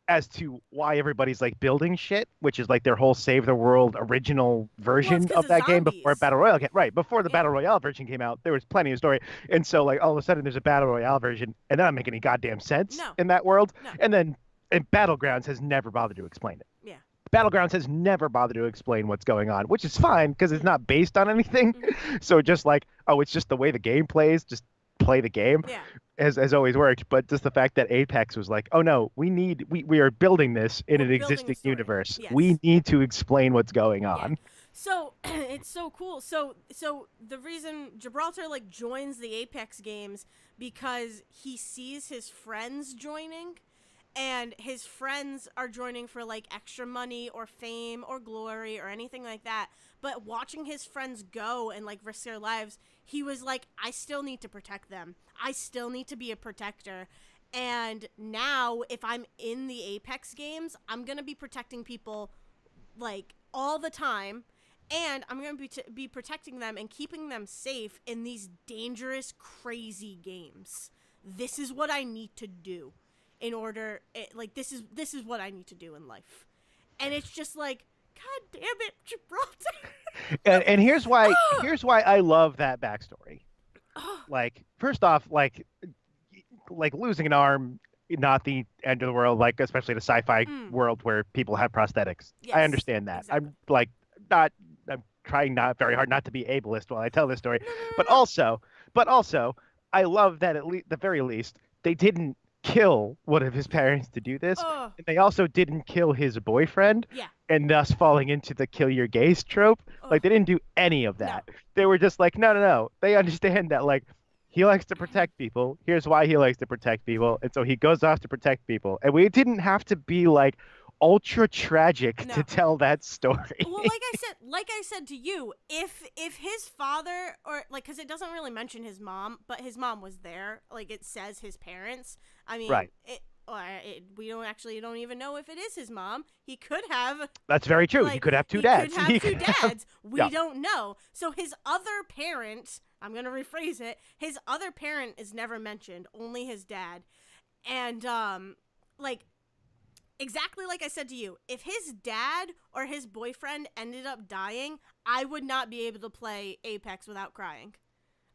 as to why everybody's like building shit, which is like their whole Save the World original Well, it's version because of of that game before zombies. Battle Royale came. Right, before the Yeah. Battle Royale version came out, there was plenty of story. And so like all of a sudden there's a Battle Royale version and that doesn't make any goddamn sense No. in that world. No. And Battlegrounds has never bothered to explain it. Yeah. Battlegrounds has never bothered to explain what's going on, which is fine because it's Mm-hmm. not based on anything. Mm-hmm. So just like, oh, it's just the way the game plays. Just play the game Yeah. has always worked. But just the fact that Apex was like, oh no, we are building this in We're an building a existing story. universe. We Yes. need to explain what's going Yeah. on. So it's so cool. So the reason Gibraltar like joins the Apex games because he sees his friends joining, and his friends are joining for like extra money or fame or glory or anything like that. But watching his friends go and like risk their lives, he was like, I still need to protect them. I still need to be a protector. And now, if I'm in the Apex games, I'm going to be protecting people like all the time, and I'm going to be protecting them and keeping them safe in these dangerous, crazy games. This is what I need to do in order like this is what I need to do in life. And it's just like, god damn it, Gibraltar. And Oh, here's why I love that backstory. oh, Like first off, like losing an arm, not the end of the world, like especially the sci-fi mm, world where people have prosthetics. I yes, understand that. exactly. Not I'm trying not very hard not to be ableist while I tell this story, No, no, but no, no. also I love that at least the very least they didn't kill one of his parents to do this, Oh, and they also didn't kill his boyfriend, yeah. and thus falling into the kill your gays trope. Oh, Like they didn't do any of no. that. They were just like, no, no, no. They understand that like he likes to protect people. Here's why he likes to protect people. And so he goes off to protect people. And we didn't have to be like ultra tragic to No. tell that Well, story. like I said to you, if his father, or like, because it doesn't really mention his mom, but his mom was there. Like it says his parents. I mean, Right. we don't even know if it is his mom. He could have That's very true. He like could have two he could dads. have He two could have, dads. We yeah. don't know. So his other parent, I'm gonna rephrase it. His other parent is never mentioned. Only his dad, and like exactly like I said to you, if his dad or his boyfriend ended up dying, I would not be able to play Apex without crying.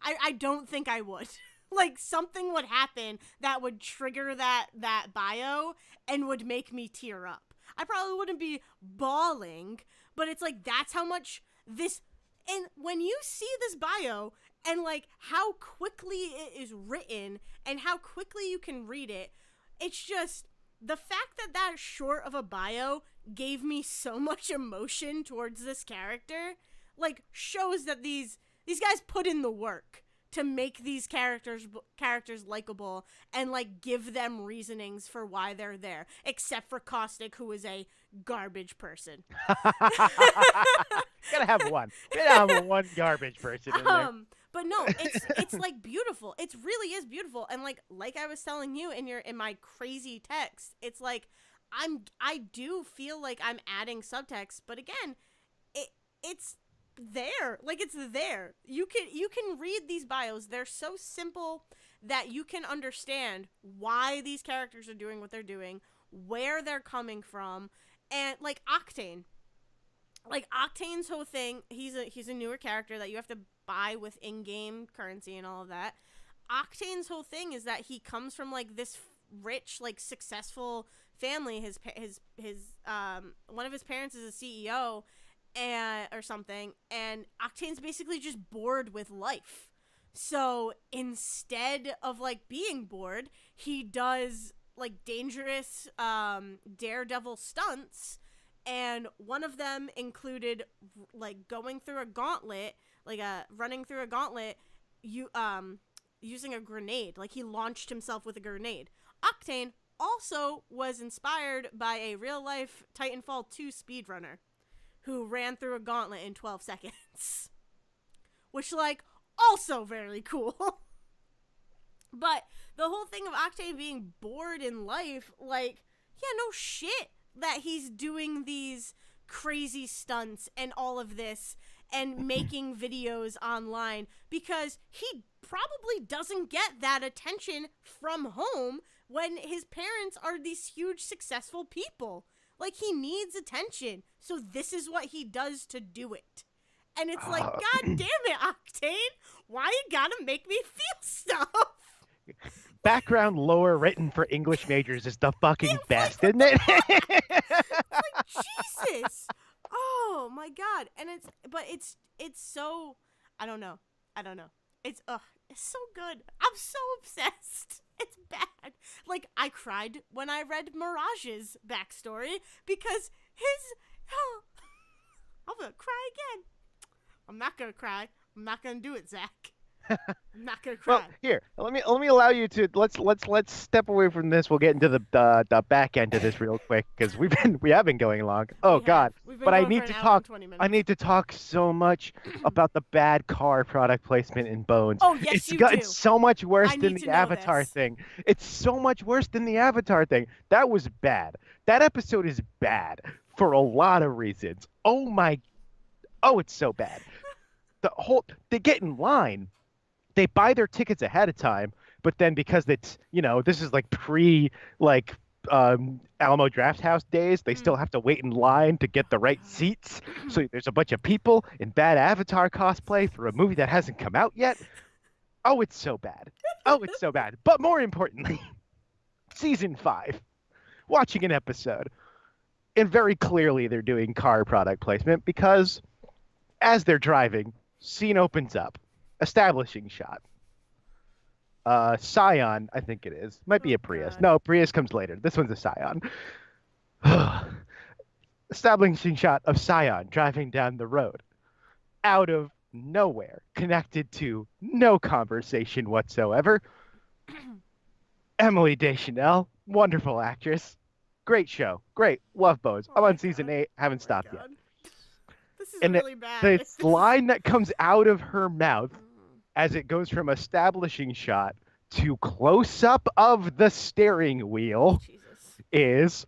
I don't think I would. Like something would happen that would trigger that bio and would make me tear up. I probably wouldn't be bawling, but it's like that's how much this, and when you see this bio and like how quickly it is written and how quickly you can read it, it's just the fact that that short of a bio gave me so much emotion towards this character, like shows that these guys put in the work to make these characters likable and like give them reasonings for why they're there, except for Caustic, who is a garbage person. Gotta have one. Gotta have one garbage person in there. But no, it's like beautiful. It really is beautiful. And like I was telling you in my crazy text, it's like I do feel like I'm adding subtext, but again, it's there. Like it's there. You can read these bios. They're so simple that you can understand why these characters are doing what they're doing, where they're coming from, and like Octane. Like Octane's whole thing, he's a newer character that you have to buy with in-game currency and all of that. Octane's whole thing is that he comes from like this rich, like successful family. His one of his parents is a CEO and or something, and Octane's basically just bored with life. So instead of like being bored, he does like dangerous daredevil stunts, and one of them included like going through a gauntlet, like a running through a gauntlet, you using a grenade. Like he launched himself with a grenade. Octane also was inspired by a real life Titanfall 2 speedrunner who ran through a gauntlet in 12 seconds. Which, like, also very cool. But the whole thing of Octane being bored in life, like, yeah, no shit that he's doing these crazy stunts and all of this and making videos online because he probably doesn't get that attention from home when his parents are these huge successful people. Like he needs attention, so this is what he does to do it. And it's like, Uh, god damn it, Octane, why you gotta make me feel stuff? Background lore written for English majors is the fucking It's like, best, what isn't the it? fuck? It's like Jesus. Oh my god. And it's so I don't know. It's is so good. I'm so obsessed. It's bad. Like, I cried when I read Mirage's backstory because his. Oh, I'm gonna cry again. I'm not gonna cry. I'm not gonna do it, Zach. I'm not gonna Well, cry. here, let me allow you to let's step away from this. We'll get into the back end of this real quick because we have been going long. Oh We have. God, We've been but I going for need an to hour and talk. 20 I minutes. need to talk so much about the bad car product placement in Bones. Oh, yes, you It's do. so much worse I than need the to know Avatar this. thing. It's so much worse than the Avatar thing. That was bad. That episode is bad for a lot of reasons. Oh my, oh, it's so bad. They get in line, they buy their tickets ahead of time, but then because it's this is like pre like Alamo Draft House days, they still have to wait in line to get the Oh, right seats. So there's a bunch of people in bad Avatar cosplay for a movie that hasn't come out yet. Oh, it's so bad. Oh, it's so bad. But more importantly, season 5, watching an episode, and very clearly they're doing car product placement because as they're driving, scene opens up, establishing shot. Scion, I think it is. Might be oh a Prius. God. No, Prius comes later. This one's a Scion. Establishing shot of Scion driving down the road. Out of nowhere. Connected to no conversation whatsoever. Emily Deschanel, wonderful actress. Great show. Great. Love Bones. Oh I'm my on season God. 8. Oh Haven't my stopped yet. God. This is And really bad. the This is- line that comes out of her mouth Mm. as it goes from establishing shot to close up of the steering wheel Jesus. is,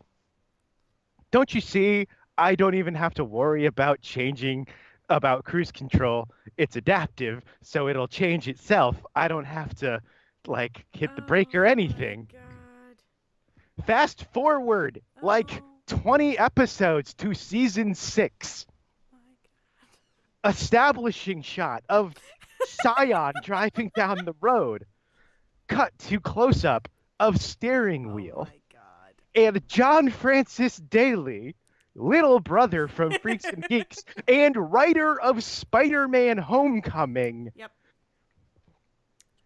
don't you see? I don't even have to worry about changing about cruise control. It's adaptive, so it'll change itself. I don't have to like hit the brake or Oh my anything. God. Fast forward like Oh 20 episodes to season 6. my God. Establishing shot of Scion driving down the road. Cut to close up of steering Oh wheel. my God. And John Francis Daly, little brother from Freaks and Geeks, and writer of Spider-Man Homecoming. Yep.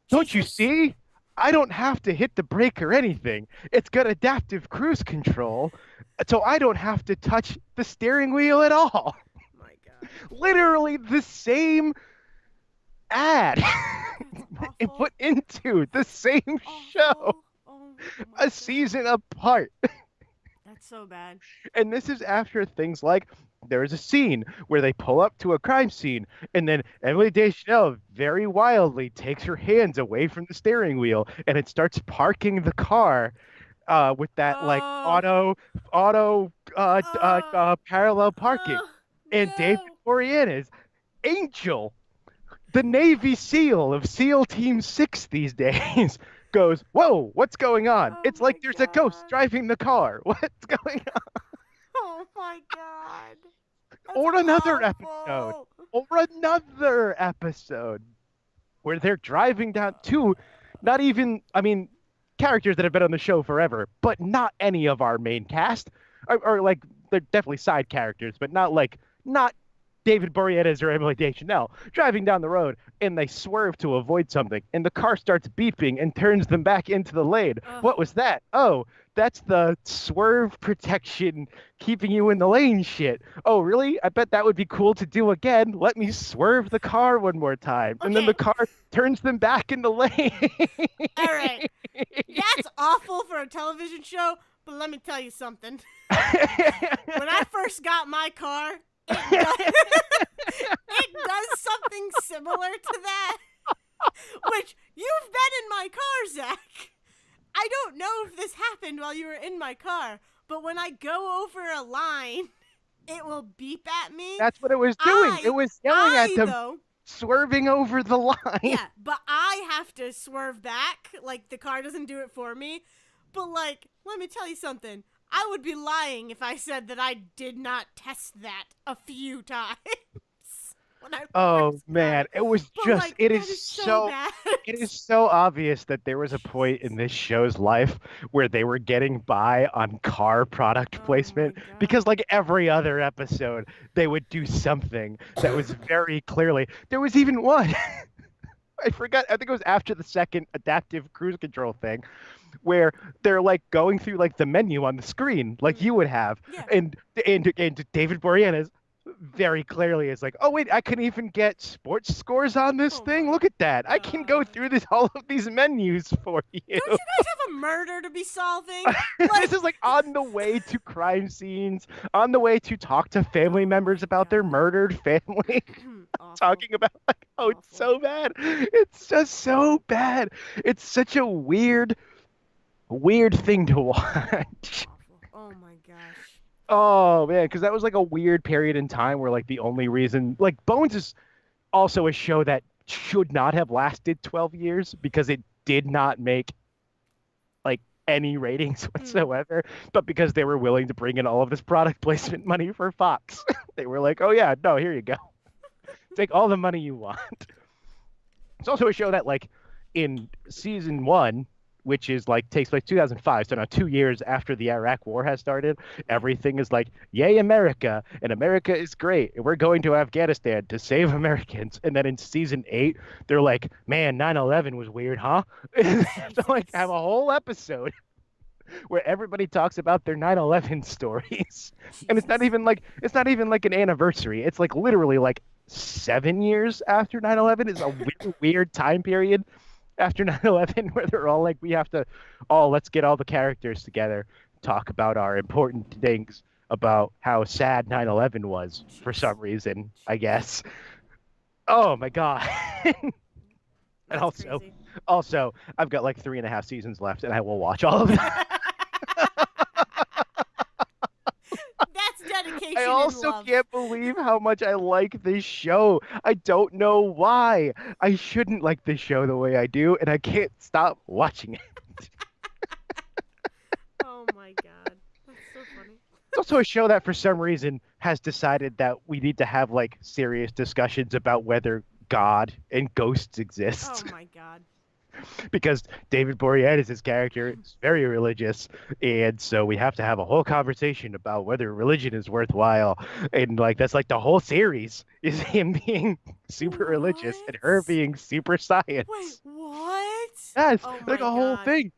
Don't you Jesus. see? I don't have to hit the brake or anything. It's got adaptive cruise control, so I don't have to touch the steering wheel at all. My God. Literally the same ad That's it awful. put into the same show Awful. Oh my a God. season apart. That's so bad. And this is after things like there is a scene where they pull up to a crime scene, and then Emily Deschanel very wildly takes her hands away from the steering wheel, and it starts parking the car with that like Oh. auto parallel parking. Oh. And David No. Boreanaz, Angel, the Navy SEAL of SEAL Team 6 these days, goes, "Whoa, what's going on? Oh It's my like there's a ghost God. driving the car. What's going on?" Oh my God. That's Or another episode. awful. Or another episode where they're driving down to not even, I mean, characters that have been on the show forever, but not any of our main cast. Or like, they're definitely side characters, but not David Boreanaz or Emily Deschanel driving down the road, and they swerve to avoid something, and the car starts beeping and turns them back into the lane. Ugh. What was that? Oh, that's the swerve protection keeping you in the lane shit. Oh, really? I bet that would be cool to do again. Let me swerve the car one more time. And then the Okay. car turns them back in the lane. All right. That's awful for a television show, but let me tell you something. When I first got my car, it does something similar to that. Which, you've been in my car, Zach. I don't know if this happened while you were in my car, but when I go over a line, it will beep at me. That's what it was doing. It was yelling at them, though, swerving over the line. yeah, but I have to swerve back. Like, the car doesn't do it for me. But, like, let me tell you something. I would be lying if I said that I did not test that a few times. When I Oh first got man, it. it was But, just like, it that is so so bad. it is so obvious that there was a point in this show's life where they were getting by on car product Oh placement my God. because like every other episode they would do something that was very clearly there was even one I forgot. I think it was after the second adaptive cruise control thing, where they're like going through like the menu on the screen, like you would have, Yeah. and and David Boreanaz very clearly is like, oh wait, I can even get sports scores on this Oh thing. my Look at that. I can go god. through this all of these menus for you. Don't you guys have a murder to be solving? Like, This is like on the way to crime scenes, on the way to talk to family oh members my about their god. murdered family. Awful. Talking about like, oh, it's Awful. so bad. It's just so bad. It's such a weird thing to watch. Awful. Oh my gosh. Oh man, because that was like a weird period in time where like the only reason like Bones is also a show that should not have lasted 12 years because it did not make like any ratings whatsoever, but because they were willing to bring in all of this product placement money for Fox, they were like, "Oh yeah, no, here you go. Take all the money you want." It's also a show that like in season 1, which is like takes place 2005, so now 2 years after the Iraq War has started, everything is like, "Yay, America!" and America is great, and we're going to Afghanistan to save Americans. And then in season 8, they're like, "Man, 9/11 was weird, huh?" So like have Jesus. a whole episode where everybody talks about their 9/11 stories. And Jesus. it's not even like an anniversary. It's like literally like 7 years after 9/11 is a weird time period after 9/11 where they're all like, we have to, oh, let's get all the characters together, talk about our important things about how sad 9/11 was for Jeez. some reason, I Jeez. guess. Oh my God. And That's crazy. also, I've got like 3.5 seasons left, and I will watch all of them. That's I dedication and also love. can't believe how much I like this show. I don't know why. I shouldn't like this show the way I do, and I can't stop watching it. Oh my god. That's so funny. It's also a show that, for some reason, has decided that we need to have like serious discussions about whether God and ghosts Oh exist. my god. Because David Boreanaz's character is very religious, and so we have to have a whole conversation about whether religion is worthwhile. And like that's like the whole series is him being super religious and her What? being super Wait, science. what? Yes, Oh like my a whole god. thing.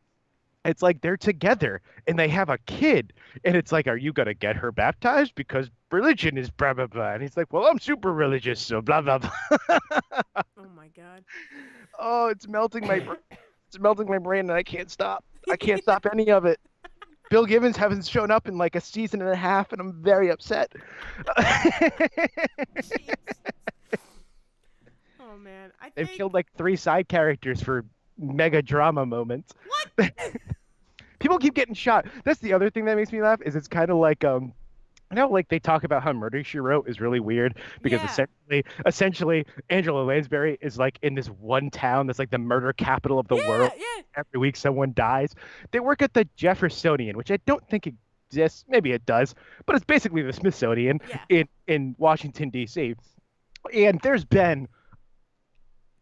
It's like they're together and they have a kid, and it's like, are you gonna get her baptized because religion is blah blah blah? And he's like, well, I'm super religious, so blah blah blah. Oh my god. Oh, it's melting my brain, and I can't stop. I can't stop any of it. Bill Gibbons hasn't shown up in like a season and a half, and I'm very upset. Jesus. Oh man. I They've think killed like 3 side characters for mega drama moments. what? People keep getting shot. That's the other thing that makes me laugh is it's kind of like you know, like they talk about how Murder She Wrote is really weird because Yeah. essentially Angela Lansbury is like in this one town that's like the murder capital of the Yeah, world. yeah. Every week someone dies. They work at the Jeffersonian, which I don't think exists. Maybe it does, but it's basically the Smithsonian Yeah. in Washington D.C. And there's been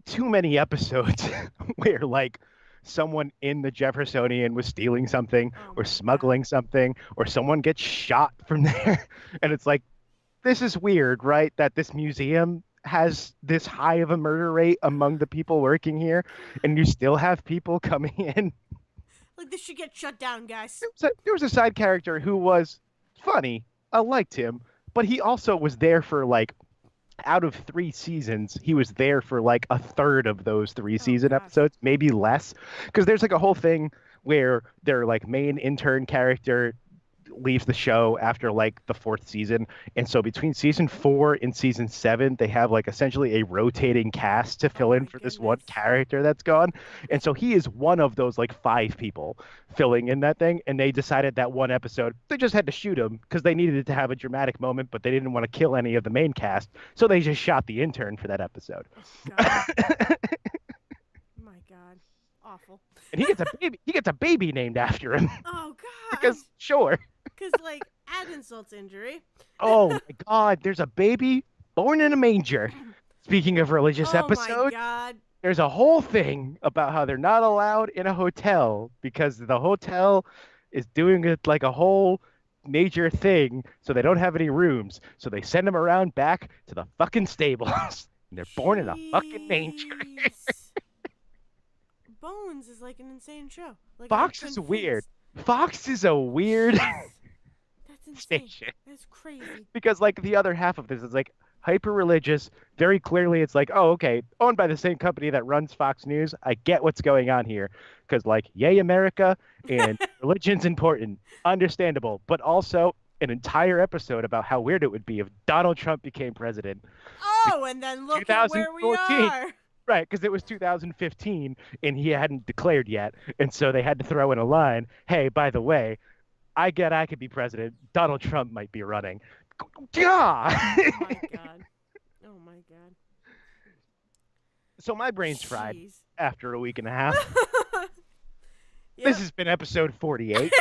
too many episodes where like someone in the Jeffersonian was stealing something Oh or my god. smuggling something or someone gets shot from there. And it's like, this is weird, right? That this museum has this high of a murder rate among the people working here, and you still have people coming in. Like this should get shut down, guys. There was a side character who was funny. I liked him, but he also was there for like out of 3 seasons, he was there for like a third of those three Oh season gosh. episodes, maybe less. Because there's like a whole thing where their like main intern character leaves the show after like the 4th season. And so between season 4 and season 7, they have like essentially a rotating cast to Oh fill in my for this one goodness. character that's gone. And so he is one of those like 5 people filling in that thing. And they decided that one episode, they just had to shoot him because they needed it to have a dramatic moment, but they didn't want to kill any of the main cast. So they just shot the intern for that episode. Oh god. My god. Awful. And he gets a baby named after him Oh god. because sure. Cause like add insult to injury. Oh my God, there's a baby born in a manger. Speaking of religious Oh my episodes, god. there's a whole thing about how they're not allowed in a hotel because the hotel is doing it like a whole major thing, so they don't have any rooms. So they send them around back to the fucking stables. And they're born in a fucking manger. Jeez. Bones is like an insane show. Like I Fox is couldn't weird. face. Fox is a weird Jeez, that's insane. station. That's crazy. Because like the other half of this is like hyper religious. Very clearly, it's like, oh, okay, owned by the same company that runs Fox News. I get what's going on here, because like, yay America, and religion's important, understandable, but also an entire episode about how weird it would be if Donald Trump became president. Oh, and then look at where we 2014. are. Right, because it was 2015 and he hadn't declared yet, and so they had to throw in a line. Hey, by the way, I get I could be president. Donald Trump might be running. Yeah. Oh my god. Oh my god. So my brain's fried Jeez. after a week and a half. Yep. This has been episode 48.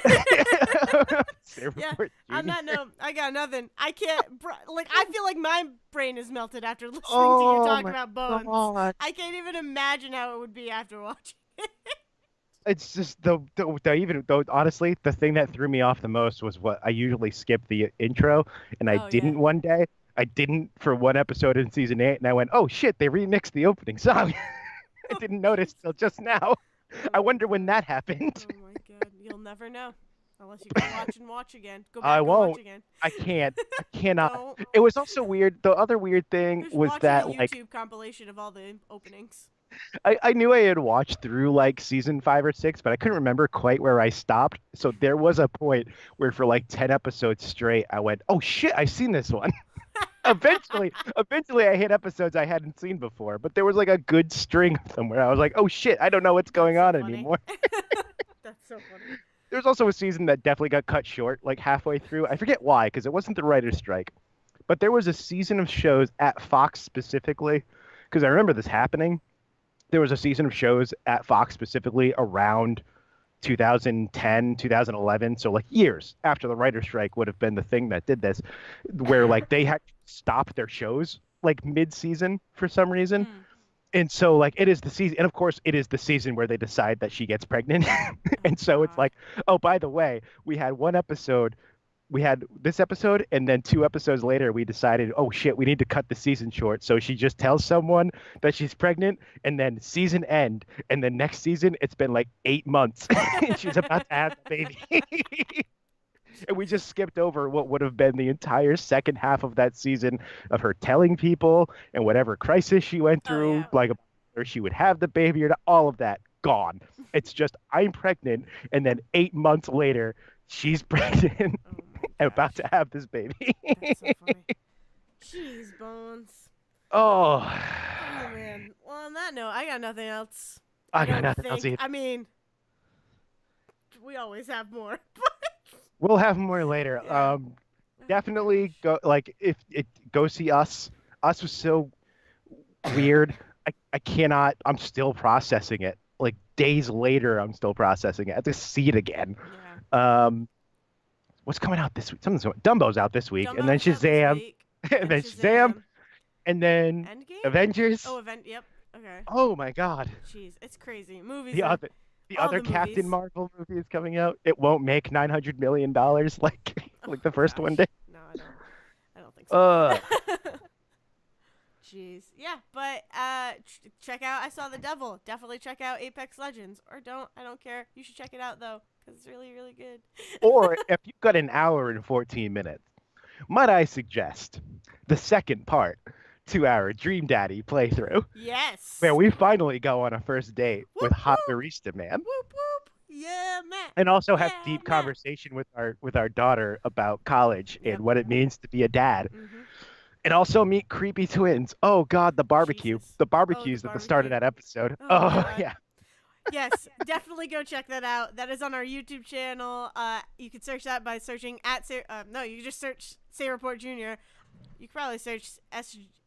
Yeah. On that note, I got nothing. I can't. Like, I feel like my brain is melted after listening to you talk about Bones. God. I can't even imagine how it would be after watching it. It's just the even though honestly the thing that threw me off the most was what I usually skip the intro, and I Oh, didn't yeah. one day. I didn't for one episode in season 8, and I went, oh shit, they remixed the opening song. I didn't notice till just now. I wonder when that happened. Oh my god, you'll never know unless you go watch again. Go back I and won't. watch again. I can't. I cannot. Don't. It was also weird. The other weird thing Just was watch that a like YouTube compilation of all the openings. I knew I had watched through like season 5 or 6, but I couldn't remember quite where I stopped. So there was a point where for like 10 episodes straight, I went, "Oh shit, I've seen this one." eventually, I hit episodes I hadn't seen before, but there was like a good string of them where I was like, "Oh shit, I don't know what's going on That's so funny. anymore." That's so funny. There was also a season that definitely got cut short, like halfway through. I forget why, because it wasn't the writer's strike, but there was a season of shows at Fox specifically, because I remember this happening. There was a season of shows at Fox specifically around 2010, 2011, so like years after the writer's strike would have been the thing that did this, where like they had stopped their shows like mid-season for some reason. And so like it is the season, and of course it is the season where they decide that she gets pregnant. And so it's like, oh, by the way, we had this episode, and then 2 episodes later we decided, oh shit, we need to cut the season short. So she just tells someone that she's pregnant, and then season end, and then next season it's been like 8 months and she's about to have the baby. And we just skipped over what would have been the entire second half of that season of her telling people and whatever crisis she went through, like or she would have the baby or all of that gone. It's just I'm pregnant, and then 8 months later she's pregnant and about to have this baby. That's so funny. Jeez, Bones. Oh. Oh man. Well, on that note, I got nothing else. I got nothing else either. I mean, we always have more. We'll have more later. Yeah. Definitely go go see Us. Us was so weird. I cannot. I'm still processing it. Like days later, I'm still processing it. I have to see it again. Yeah. What's coming out this week? Dumbo's out this week, and then Dumbo's out this Shazam, week, and then Shazam, and then Endgame? Avengers. Oh, Yep. Okay. Oh my God. Jeez, it's crazy. Movies. The other Captain Marvel movie is coming out. It won't make $900 million like the first one did. No, I don't think so. Jeez. Yeah, but check out I Saw the Devil. Definitely check out Apex Legends, or don't. I don't care. You should check it out though, because it's really, really good. Or if you've got an hour and 14 minutes, might I suggest the second part to our Dream Daddy playthrough? Yes. Where we finally go on a first date Whoop, with Hot whoop. Barista Man. Whoop whoop. Yeah, man. And also have Yeah, deep man. conversation with our daughter about college Yep. and what it means to be a dad. Mm-hmm. And also meet creepy twins. Oh God, the barbecue. Jesus. The barbecues at the start of that episode. Oh, Oh, God. yeah. Yes, definitely go check that out. That is on our YouTube channel. You can search that by searching you can just search Say Report Jr. You can probably search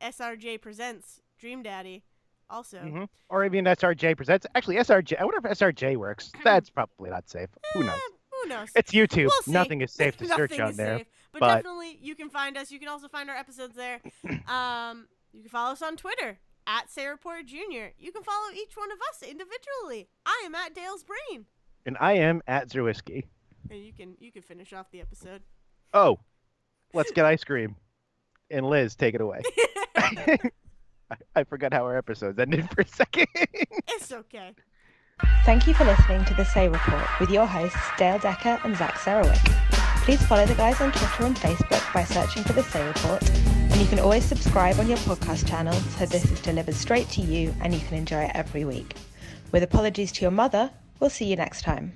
SRJ Presents Dream Daddy also. Mm-hmm. Or even SRJ presents. Actually, SRJ. I wonder if SRJ works. That's probably not safe. Who knows? Who knows? It's YouTube. We'll see. Nothing is safe to search Nothing on is there. safe. But but- definitely you can find us. You can also find our episodes there. You can follow us on Twitter at sayreportjr. You can follow each one of us individually. I am at Dale's Brain. And I am at Zerwisky. And you can finish off the episode. Oh, let's get ice cream. And Liz, take it away. I forgot how our episodes ended for a second. It's okay. Thank you for listening to The Say Report with your hosts Dale Decker and Zach Sarowik. Please follow the guys on Twitter and Facebook by searching for The Say Report, and you can always subscribe on your podcast channel so this is delivered straight to you and you can enjoy it every week. With apologies to your mother, we'll see you next time.